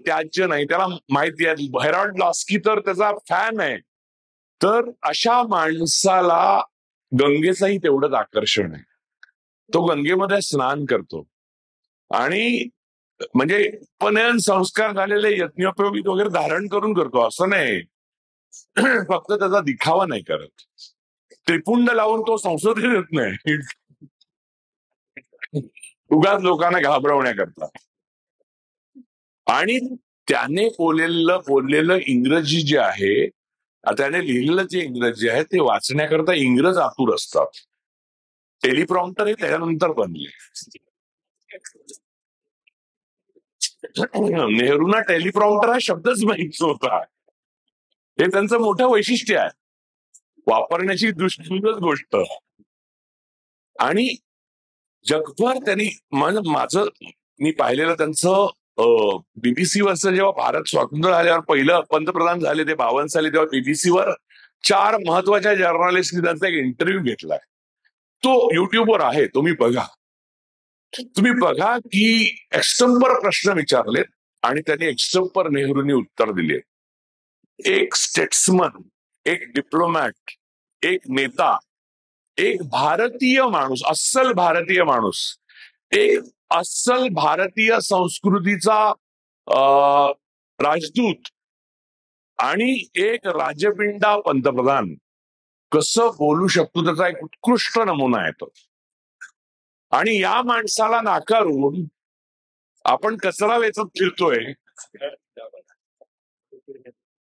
त्याज्य नाही, त्याला माहिती आहे. हेरॉल्ड लॉस्की तर त्याचा फॅन आहे. तर अशा माणसाला गंगेचंही तेवढंच आकर्षण आहे. तो गंगेमध्ये स्नान करतो आणि म्हणजे उपनयन संस्कार झालेले यज्ञोपयोगी वगैरे धारण करून करतो, असं नाही. फक्त त्याचा दिखावा नाही करत. त्रिपुंड लावून तो संसदेत येत नाही, उगाच लोकांना घाबरवण्याकरता. आणि त्याने बोललेलं इंग्रजी जे आहे, त्याने लिहिलेलं जे इंग्रजी आहे ते वाचण्याकरता इंग्रज आतुर असतात. टेलिप्रॉम्प्टर हे त्याच्यानंतर बनले. नेहरूंना टेलिप्रॉम्प्टर हा शब्दच माहित होता. हे त्यांचं मोठं वैशिष्ट्य आहे, वापरण्याची दुष्ट गोष्ट. आणि जगभर त्यांनी माझं मी पाहिलेलं त्यांचं बीबीसीवरचं, जेव्हा भारत स्वातंत्र्य झाल्यावर पहिलं पंतप्रधान झाले ते 52 साली, तेव्हा बीबीसीवर 4 महत्वाच्या जर्नलिस्टनी त्यांचा एक इंटरव्ह्यू घेतलाय. तो युट्यूबवर आहे, तुम्ही बघा की एक्स्टंपर प्रश्न विचारलेत आणि त्यांनी एक्स्टंपर नेहरूंनी उत्तर दिले. एक स्टेट्समन, एक डिप्लोमॅट, एक नेता, एक भारतीय माणूस, अस्सल भारतीय माणूस, एक अस्सल भारतीय संस्कृतीचा राजदूत आणि एक राजपिंडा पंतप्रधान कसं बोलू शकतो त्याचा एक उत्कृष्ट नमुना आहे तो. आणि या माणसाला नाकारून आपण कचरा वेचत फिरतोय.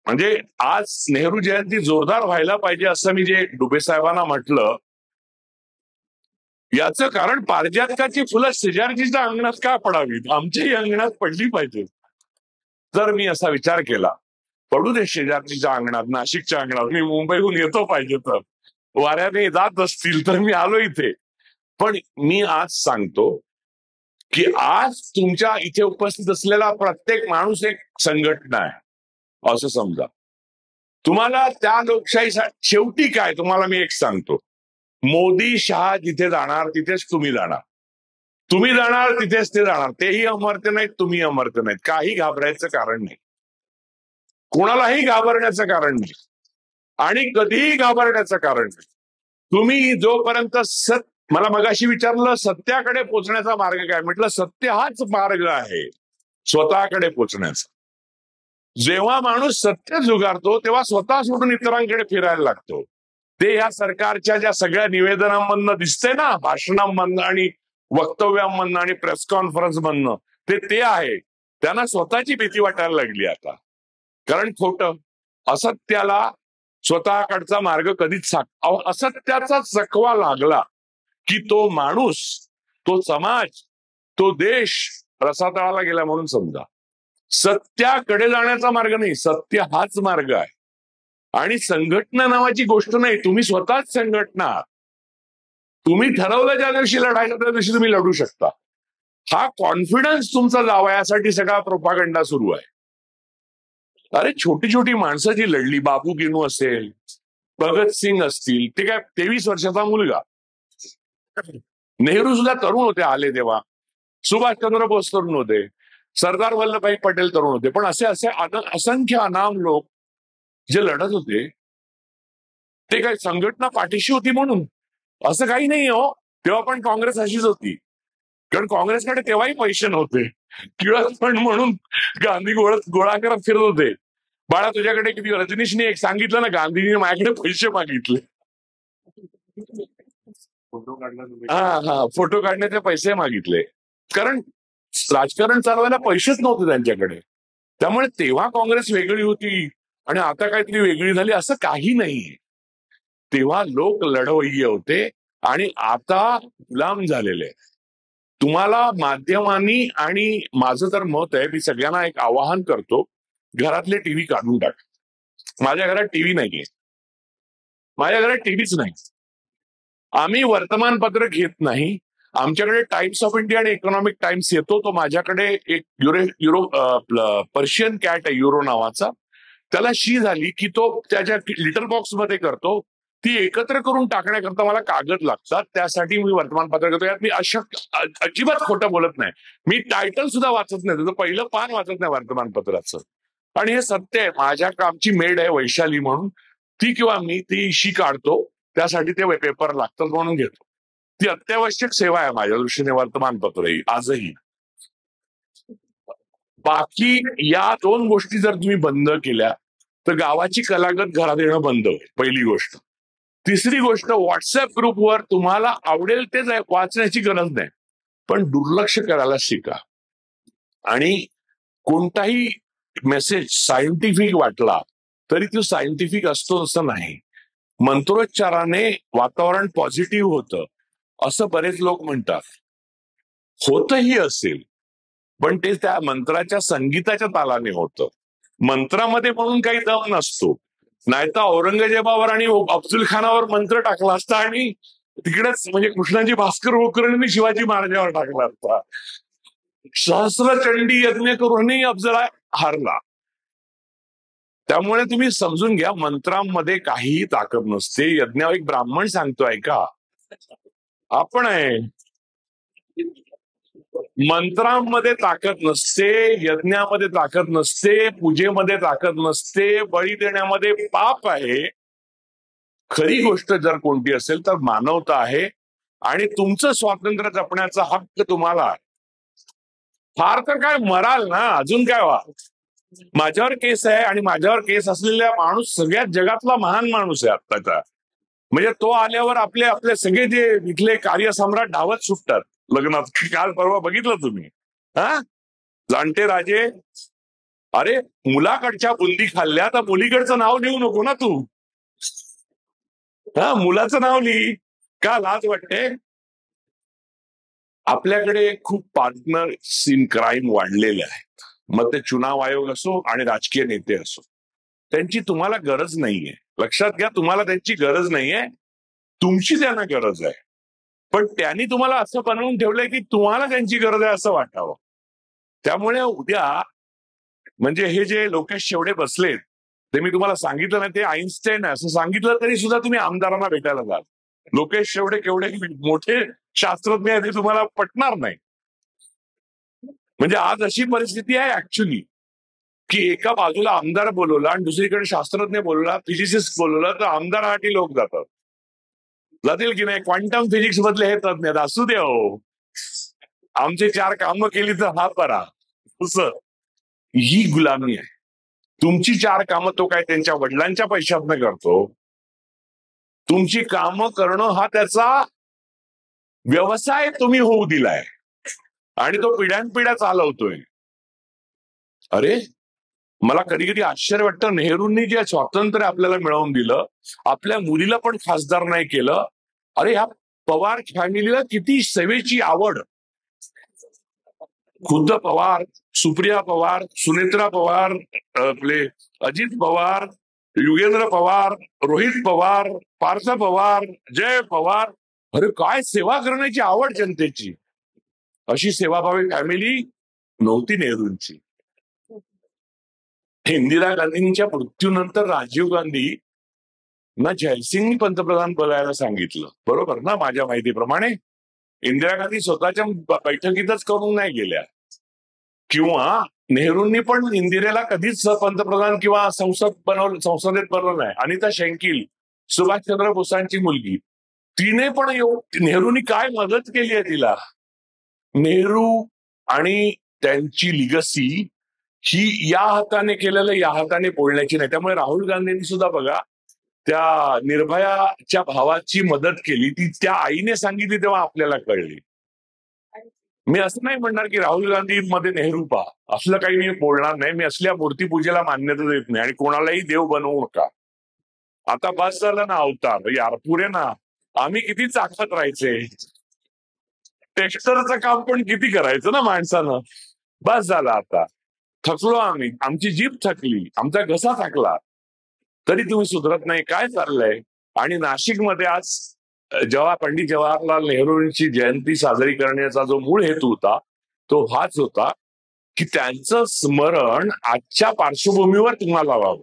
म्हणजे आज नेहरू जयंती जोरदार व्हायला पाहिजे असं मी जे डुबे साहेबांना म्हटलं, याचं कारण पारिजातकाची फुलं शेजारचीच्या अंगणात का पडावीत, आमच्याही अंगणात पडली पाहिजे. तर मी असा विचार केला, पडू दे शेजारचीच्या अंगणात, नाशिकच्या अंगणात, मी मुंबईहून येतो पाहिजे तर, वाऱ्याने जात असतील तर मी आलो इथे. पण मी आज सांगतो की आज तुमच्या इथे उपस्थित असलेला प्रत्येक माणूस एक संघटना आहे असं समजा. तुम्हाला त्या लोकशाहीसाठी शेवटी काय, तुम्हाला मी एक सांगतो, मोदी शहा जिथे जाणार तिथेच तुम्ही जाणार, तुम्ही जाणार तिथेच ते जाणार. तेही अमर्त्य नाहीत, तुम्ही अमर्त्य नाहीत. काही घाबरायचं कारण नाही, कोणालाही घाबरण्याचं कारण नाही आणि कधीही घाबरण्याचं कारण नाही. तुम्ही जोपर्यंत मला मगाशी विचारलं सत्याकडे पोचण्याचा मार्ग काय, म्हटलं सत्य हाच मार्ग आहे स्वतःकडे पोचण्याचा. जेव्हा माणूस सत्य जुगारतो तेव्हा स्वतः सोडून इतरांकडे फिरायला लागतो. ते या सरकारच्या ज्या सगळ्या निवेदनांमधनं दिसतंय ना, भाषणांमधनं आणि वक्तव्यांमधनं आणि प्रेस कॉन्फरन्स मधनं, ते आहे. त्यांना स्वतःची भीती वाटायला लागली आता. कारण खोटं, असत्याला स्वतःकडचा मार्ग कधीच असत्याचा चकवा लागला की तो माणूस, तो समाज, तो देश रसातळाला गेला म्हणून समजा. सत्याकडे जाण्याचा मार्ग नाही, सत्य हाच मार्ग आहे. आणि संघटना नावाची गोष्ट नाही, तुम्ही स्वतःच संघटना. तुम्ही ठरवलं ज्या दिवशी लढायचं त्या दिवशी तुम्ही लढू शकता. हा कॉन्फिडन्स तुमचा जावा, यासाठी सगळा प्रोपागंडा सुरू आहे. अरे छोटी छोटी माणसं जी लढली, बाबू गेनू असेल, भगतसिंग असतील, ते काय 23 वर्षाचा मुलगा. नेहरू सुद्धा तरुण होते आले तेव्हा, सुभाषचंद्र बोस तरुण होते, सरदार वल्लभभाई पटेल तरुण होते. पण असे असंख्य अनाम लोक जे लढत होते, ते काही संघटना पाठीशी होती म्हणून असं काही नाही हो. तेव्हा पण काँग्रेस अशीच होती. कारण काँग्रेसकडे तेव्हाही पैसे नव्हते. टिळक फंड म्हणून गांधी गोळा करत फिरत होते. बाळा तुझ्याकडे किती, रजनीशने एक सांगितलं ना, गांधींनी माझ्याकडे पैसे मागितले. फोटो काढण्याचे पैसे मागितले. कारण राजकारण चालवायला पैसेच नव्हते त्यांच्याकडे. त्यामुळे तेव्हा काँग्रेस वेगळी होती आणि आता काहीतरी वेगळी झाली असं काही नाहीये. तेव्हा लोक लढवय्ये होते आणि आता गुलाम झालेले. तुम्हाला माध्यमांनी, आणि माझं तर मत आहे, मी सगळ्यांना एक आवाहन करतो, घरातले टीव्ही काढून टाक. माझ्या घरात टीव्ही नाहीये, माझ्या घरात टीव्हीच नाही. आम्ही वर्तमानपत्र घेत नाही. आमच्याकडे टाइम्स ऑफ इंडिया आणि इकॉनॉमिक टाइम्स येतो. तो माझ्याकडे एक पर्शियन कॅट आहे युरो नावाचा. त्याला शी झाली की तो त्याच्या लिटर बॉक्स मध्ये करतो. ती एकत्र करून टाकण्याकरता मला कागद लागतात. त्यासाठी मी वर्तमानपत्र करतो. यात मी अजिबात खोटं बोलत नाही. मी टायटल सुद्धा वाचत नाही, त्याचं पहिलं पान वाचत नाही वर्तमानपत्राचं. आणि हे सत्य आहे. माझ्या कामची मेड आहे वैशाली म्हणून, ती किंवा मी ती शी काढतो. त्यासाठी ते पेपर लागतात म्हणून घेतो. ती अत्यावश्यक सेवा आहे माझ्या दृष्टीने वर्तमानपत्र ही आजही. बाकी या दोन गोष्टी जर तुम्ही बंद केल्या तर गावाची कलागत घरात येणं बंद होईल, पहिली गोष्ट. तिसरी गोष्ट, व्हॉट्सअप ग्रुपवर तुम्हाला आवडेल तेच वाचण्याची गरज नाही, पण दुर्लक्ष करायला शिका. आणि कोणताही मेसेज सायंटिफिक वाटला तरी तो सायंटिफिक असतो असं नाही. मंत्रोच्चाराने वातावरण पॉझिटिव्ह होतं असं बरेच लोक म्हणतात. होतही असेल, पण ते त्या मंत्राच्या संगीताच्या तालाने होतं. मंत्रामध्ये म्हणून काही दम नसतो. नाहीतर औरंगजेबावर आणि अफजुल खानावर मंत्र टाकला असता आणि तिकडेच म्हणजे कृष्णाजी भास्कर कुलकर्णींनी शिवाजी महाराजांवर टाकला असता. सहस्रचंडी यज्ञ करूनही अफजला हारला. त्यामुळे तुम्ही समजून घ्या, मंत्रांमध्ये काहीही ताकद नसते. यज्ञावर एक ब्राह्मण सांगतोय का, आपण आहे. मंत्रांमध्ये ताकद नसते, यज्ञामध्ये ताकद नसते, पूजेमध्ये ताकद नसते, बळी देण्यामध्ये पाप आहे. खरी गोष्ट जर कोणती असेल तर मानवता आहे आणि तुमचं स्वातंत्र्य जपण्याचा हक्क तुम्हाला आहे. फार तर काय मराल ना, अजून काय व्हा. माझ्यावर केस आहे आणि माझ्यावर केस असलेला माणूस सगळ्यात जगातला महान माणूस आहे आत्ताचा. म्हणजे तो आल्यावर आपले आपले सगळे जे इथले कार्यसम्राट धावत सुटतात लग्नात. काल परवा बघितलं तुम्ही, जाणते राजे. अरे मुलाकडच्या बुंदी खाल्ल्या तर मुलीकडचं नाव लिहू नको ना तू. मुलाचं नाव लिही. का लाज वाटते? आपल्याकडे खूप पार्टनर्स इन क्राईम वाढलेले आहेत. मग ते चुनाव आयोग असो आणि राजकीय नेते असो, त्यांची तुम्हाला गरज नाहीये. लक्षात घ्या, तुम्हाला त्यांची गरज नाहीये, तुमची त्यांना गरज आहे. पण त्यांनी तुम्हाला असं बनवून ठेवलंय की तुम्हाला त्यांची गरज आहे असं वाटावं. त्यामुळे उद्या म्हणजे हे जे लोकेश शेवडे बसलेत, ते मी तुम्हाला सांगितलं नाही ते आईन्स्टाईन आहे असं सांगितलं तरी सुद्धा तुम्ही आमदारांना भेटायला जाल. लोकेश शेवडे केवढे मोठे शास्त्रज्ञ आहे ते तुम्हाला पटणार नाही. म्हणजे आज अशी परिस्थिती आहे ऍक्च्युली की एका बाजूला आमदार बोलवला आणि दुसरीकडे शास्त्रज्ञ बोलवला, फिजिसिस्ट बोलवला, तर आमदारासाठी लोक जातील की नाही. क्वांटम फिजिक्स मधले हे तज्ञ असू दे हो, आमचे 4 कामं केली तर हा बरा. ही गुलामी आहे. तुमची 4 कामं तो काय त्यांच्या वडिलांच्या पैशातनं करतो. तुमची कामं करणं हा त्याचा व्यवसाय तुम्ही होऊ दिलाय आणि तो पिढ्यानपिढ्या चालवतोय. अरे मला कधी कधी आश्चर्य वाटतं, नेहरूंनी जे स्वातंत्र्य आपल्याला मिळवून दिलं, आपल्या मुलीला पण खासदार नाही केलं. अरे ह्या पवार फॅमिलीला किती सेवेची आवड. खुद्द पवार, सुप्रिया पवार, सुनेत्रा पवार, आपले अजित पवार, युगेंद्र पवार, रोहित पवार, पार्थ पवार, जय पवार. अरे काय सेवा करण्याची आवड जनतेची. अशी सेवाभावी फॅमिली नव्हती नेहरूंची. इंदिरा गांधींच्या मृत्यूनंतर राजीव गांधी ना जयसिंगनी पंतप्रधान बनायला सांगितलं, बरोबर ना. माझ्या माहितीप्रमाणे इंदिरा गांधी स्वतःच्या बैठकीतच करून नाही गेल्या. किंवा नेहरूंनी पण इंदिरेला कधीच पंतप्रधान किंवा संसदेत बनवलं नाही. अनिता शेंकील, सुभाषचंद्र बोसांची मुलगी, तिने पण नेहरूंनी काय मदत केली आहे तिला. नेहरू आणि त्यांची लिगसी ही या हाताने केलेलं या हाताने बोलण्याची नाही. त्यामुळे राहुल गांधींनी सुद्धा बघा त्या निर्भयाच्या भावाची मदत केली, ती त्या आईने सांगितली तेव्हा आपल्याला कळली. मी असं नाही म्हणणार की राहुल गांधी मध्ये नेहरू पहा, असलं काही मी बोलणार नाही. मी असल्या मूर्तीपूजेला मान्यता देत नाही आणि कोणालाही देव बनवू नका. आता बस झालं ना अवतार यार, पुरे ना. आम्ही किती चाकत राहायचे, टेक्स्चरचं काम पण किती करायचं ना माणसानं. बस झालं आता, थकलो आम्ही, आमची जीभ थकली, आमचा घसा थकला, तरी तुम्ही सुधरत नाही. काय चाललंय? आणि नाशिकमध्ये आज जेव्हा पंडित जवाहरलाल नेहरूंची जयंती साजरी करण्याचा जो मूळ हेतू होता तो हाच होता की त्यांचं स्मरण आजच्या पार्श्वभूमीवर तुम्हाला व्हावं,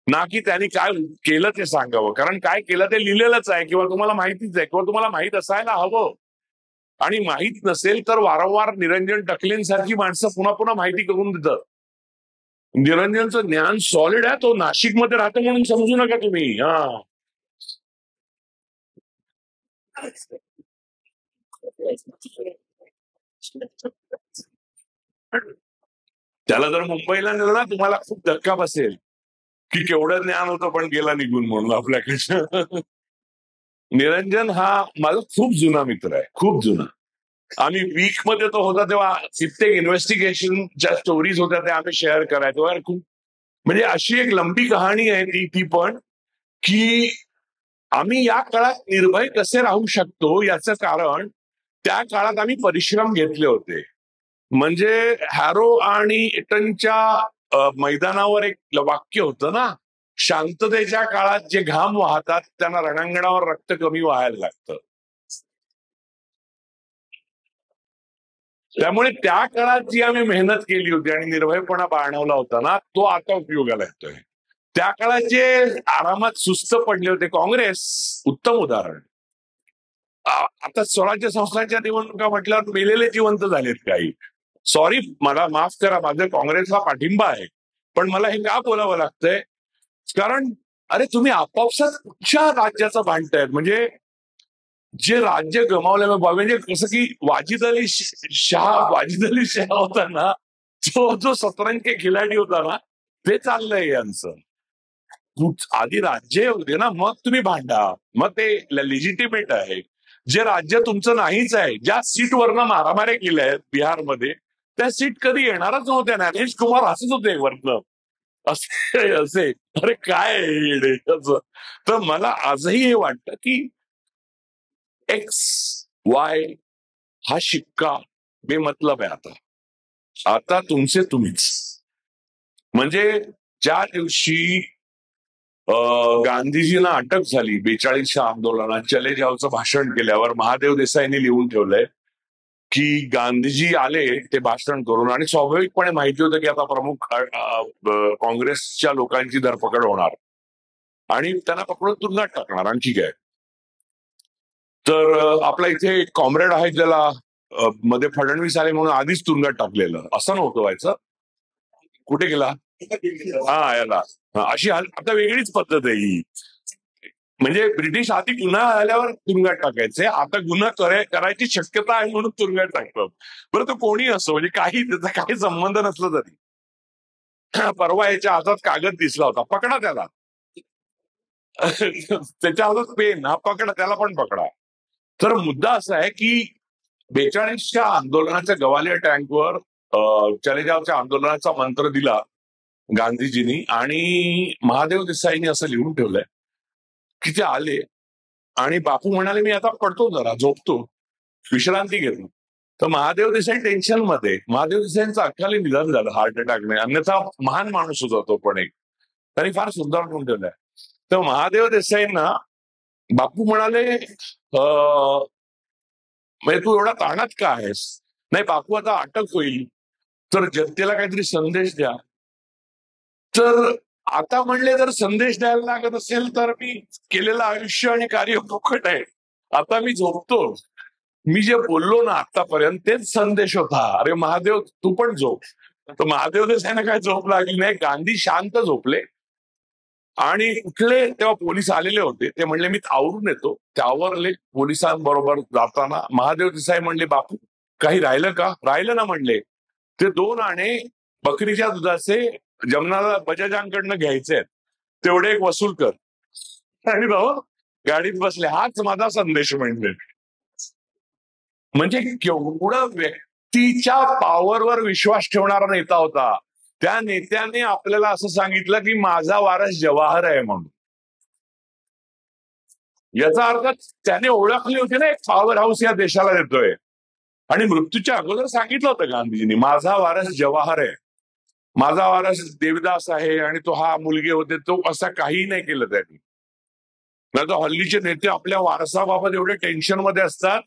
ना की त्यांनी काय केलं ते सांगावं. कारण काय केलं ते लिहिलेलंच आहे किंवा तुम्हाला माहितीच आहे किंवा तुम्हाला माहित असायला हवं. आणि माहित नसेल तर वारंवार निरंजन टकलेंसारखी माणसं पुन्हा पुन्हा माहिती करून देतात. निरंजनचं ज्ञान सॉलिड आहे, तो नाशिकमध्ये राहतो म्हणून समजू नका तुम्ही. त्याला जर मुंबईला नेलं ना तुम्हाला खूप धक्का बसेल की केवढं ज्ञान होतं पण गेला निघून म्हणून आपल्याकडनं. निरंजन हा माझा खूप जुना मित्र आहे, खूप जुना. आम्ही वीक मध्ये तो होता तेव्हा कित्येक इन्व्हेस्टिगेशनच्या स्टोरीज होत्या त्या आम्ही शेअर करायचो. खूप म्हणजे अशी एक लंबी कहाणी आहे ती पण की आम्ही या काळात निर्भय कसे राहू शकतो याचं कारण त्या काळात आम्ही परिश्रम घेतले होते. म्हणजे हॅरो आणि एटनच्या मैदानावर एक वाक्य होतं ना, शांततेच्या काळात जे घाम वाहतात त्यांना रणांगणावर रक्त कमी व्हायला लागतं. त्यामुळे त्या काळात जी आम्ही मेहनत केली होती आणि निर्भयपणा बाळगला होता ना, तो आता उपयोगाला येतोय. त्या काळात जे आरामात सुस्त पडले होते, काँग्रेस उत्तम उदाहरण. आता स्वराज्य संस्थांच्या निवडणुका म्हटल्यावर मेलेले जिवंत झालेत काही. सॉरी, मला माफ करा, माझं काँग्रेसला पाठिंबा आहे, पण मला हे का बोलावं लागतंय? कारण अरे तुम्ही आपापसात कुठच्या राज्याचं भांडतायत? म्हणजे जे राज्य गमावलं म्हणजे कसं की वाजिद अली शाह होता ना, जो सतरंग खिलाडी होता ना, ते चाललंय यांचं. आधी राज्य होते ना, मग तुम्ही भांडा, मग ते लेजिटिमेट आहे. जे राज्य तुमचं नाहीच आहे, ज्या सीटवरनं मारामाऱ्या केल्या आहेत बिहारमध्ये, त्या सीट कधी येणारच नव्हत्या. ज्ञानेश कुमार असंच होते वरनं असे असे. अरे काय तर मला आजही हे वाटतं की एक्स वाय हा शिक्का बेमतलब आहे. आता तुमचे तुम्हीच. म्हणजे ज्या दिवशी गांधीजींना अटक झाली 42च्या आंदोलनात, चले जावचं भाषण केल्यावर महादेव देसाईंनी लिहून ठेवलंय की गांधीजी आले ते भाषण करून आणि स्वाभाविकपणे माहिती होतं की आता प्रमुख काँग्रेसच्या लोकांची धरपकड होणार आणि त्यांना पकडून तुरुंगात टाकणार. आणखी काय, तर आपला इथे एक कॉम्रेड आहे ज्याला मध्ये फडणवीस आले म्हणून आधीच तुरुंगात टाकलेलं, असं नव्हतं व्हायचं. कुठे गेला? हा, याला. अशी आता वेगळीच पद्धत आहे ही. म्हणजे ब्रिटिश आधी गुन्हा आल्यावर तुरुंगात टाकायचे, आता गुन्हा करायची शक्यता आहे म्हणून तुरुंगात टाकतात. बरं, तो कोणी असो, म्हणजे काही त्याचा काही संबंध नसला तरी. परवा याच्या हातात कागद दिसला होता, पकडा त्याला. त्याच्या हातात पेन, हा पकडा, त्याला पण पकडा. तर मुद्दा असा आहे की 42च्या आंदोलनाच्या गवालिया टँकवर चले जावच्या आंदोलनाचा मंत्र दिला गांधीजींनी आणि महादेव देसाईंनी असं लिहून ठेवलंय की ते आले आणि बापू म्हणाले मी आता पडतो, जरा झोपतो, विश्रांती घेतो. तर महादेव देसाई टेन्शन मध्ये. महादेव देसाईंचं अख्खाली निधन झालं हार्ट अटॅकने, अन्यथा महान माणूस होता तो पण एक, त्यांनी फार सुंदर म्हणून ठेवलंय. तर महादेव देसाईंना बापू म्हणाले म्हणजे तू एवढा ताणात का आहेस? नाही बापू, आता अटक होईल तर जनतेला काहीतरी संदेश द्या. तर आता म्हणले जर संदेश द्यायला लागत असेल तर मी केलेलं आयुष्य आणि कार्य फुकट आहे, आता मी झोपतो. मी जे बोललो ना आतापर्यंत तेच संदेश होता. अरे महादेव तू पण झोप. तर महादेव देसाईंना काय झोप लागली नाही, गांधी शांत झोपले आणि उठले तेव्हा पोलीस आलेले होते. ते म्हणले मी आवरून येतो, ते आवरले. पोलिसांबरोबर जाताना महादेव देसाई म्हणले बापू काही राहिलं का? राहिलं ना म्हणले. ते 2 आणे बकरीच्या दुधाचे जमनाला बजाजांकडनं घ्यायचे आहेत, तेवढे एक वसूल कर. आणि भाऊ गाडीत बसले. हाच माझा संदेश म्हणजे केवढं व्यक्तीच्या पॉवरवर विश्वास ठेवणारा नेता होता. त्या नेत्याने आपल्याला असं सांगितलं की माझा वारस जवाहर आहे म्हणून. याचा अर्थ त्याने ओळखली होती ना, एक पॉवर हाऊस या देशाला देतोय. आणि मृत्यूच्या अगोदर सांगितलं होतं गांधीजींनी, माझा वारस जवाहर आहे, माझा वारस देवदास आहे आणि तो हा मुलगे होते. तो असं काही नाही केलं त्यांनी. नाही तर हल्लीचे नेते आपल्या वारसाबाबत एवढे टेन्शन मध्ये असतात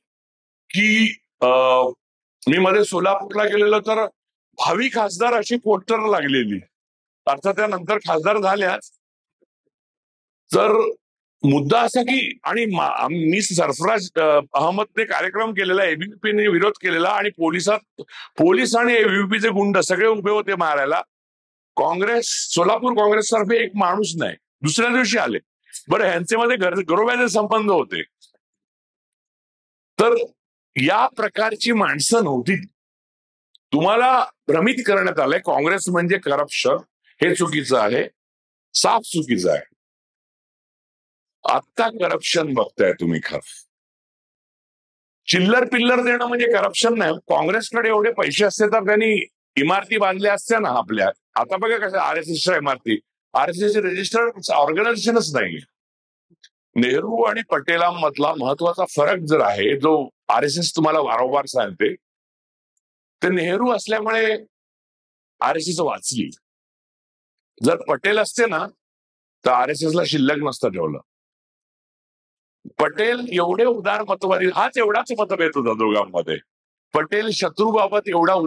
की मी मध्ये सोलापूरला गेलेलो तर भावी खासदार अशी पोस्टर लागलेली. अर्थात त्यानंतर खासदार झाल्याच. तर मुद्दा असा की आणि मी सरफराज अहमदने कार्यक्रम केलेला, एबीव्हीपीने विरोध केलेला आणि पोलीस आणि एबीव्हीपीचे गुंड सगळे उभे होते मारायला. सोलापूर काँग्रेसतर्फे एक माणूस नाही. दुसऱ्या दिवशी आले. बरं, ह्यांचे मध्ये घरोब्याचे संबंध होते. तर या प्रकारची माणसं नव्हती. तुम्हाला भ्रमित करण्यात आलंय काँग्रेस म्हणजे करप्शन. हे चुकीचं आहे, साफ चुकीचं आहे. आत्ता करप्शन बघताय तुम्ही. खरं चिल्लर पिल्लर देणं म्हणजे करप्शन नाही. काँग्रेसकडे एवढे पैसे असते तर त्यांनी इमारती बांधल्या असत्या ना आपल्या. आता बघा कसं आरएसएसच्या इमारती, आरएसएसचे रजिस्टर्ड ऑर्गनायझेशनच नाही. नेहरू आणि पटेलांमधला महत्वाचा फरक जर आहे, जो आरएसएस तुम्हाला वारंवार सांगते, ते नेहरू असल्यामुळे आरएसएस वाचली. जर पटेल असते ना तर आरएसएसला शिल्लक नसतं ठेवलं. पटेल एवढे उदार मतवादी, हाच एवढाच मतभेद होता दोघांमध्ये. पटेल शत्रूबाबत एवढा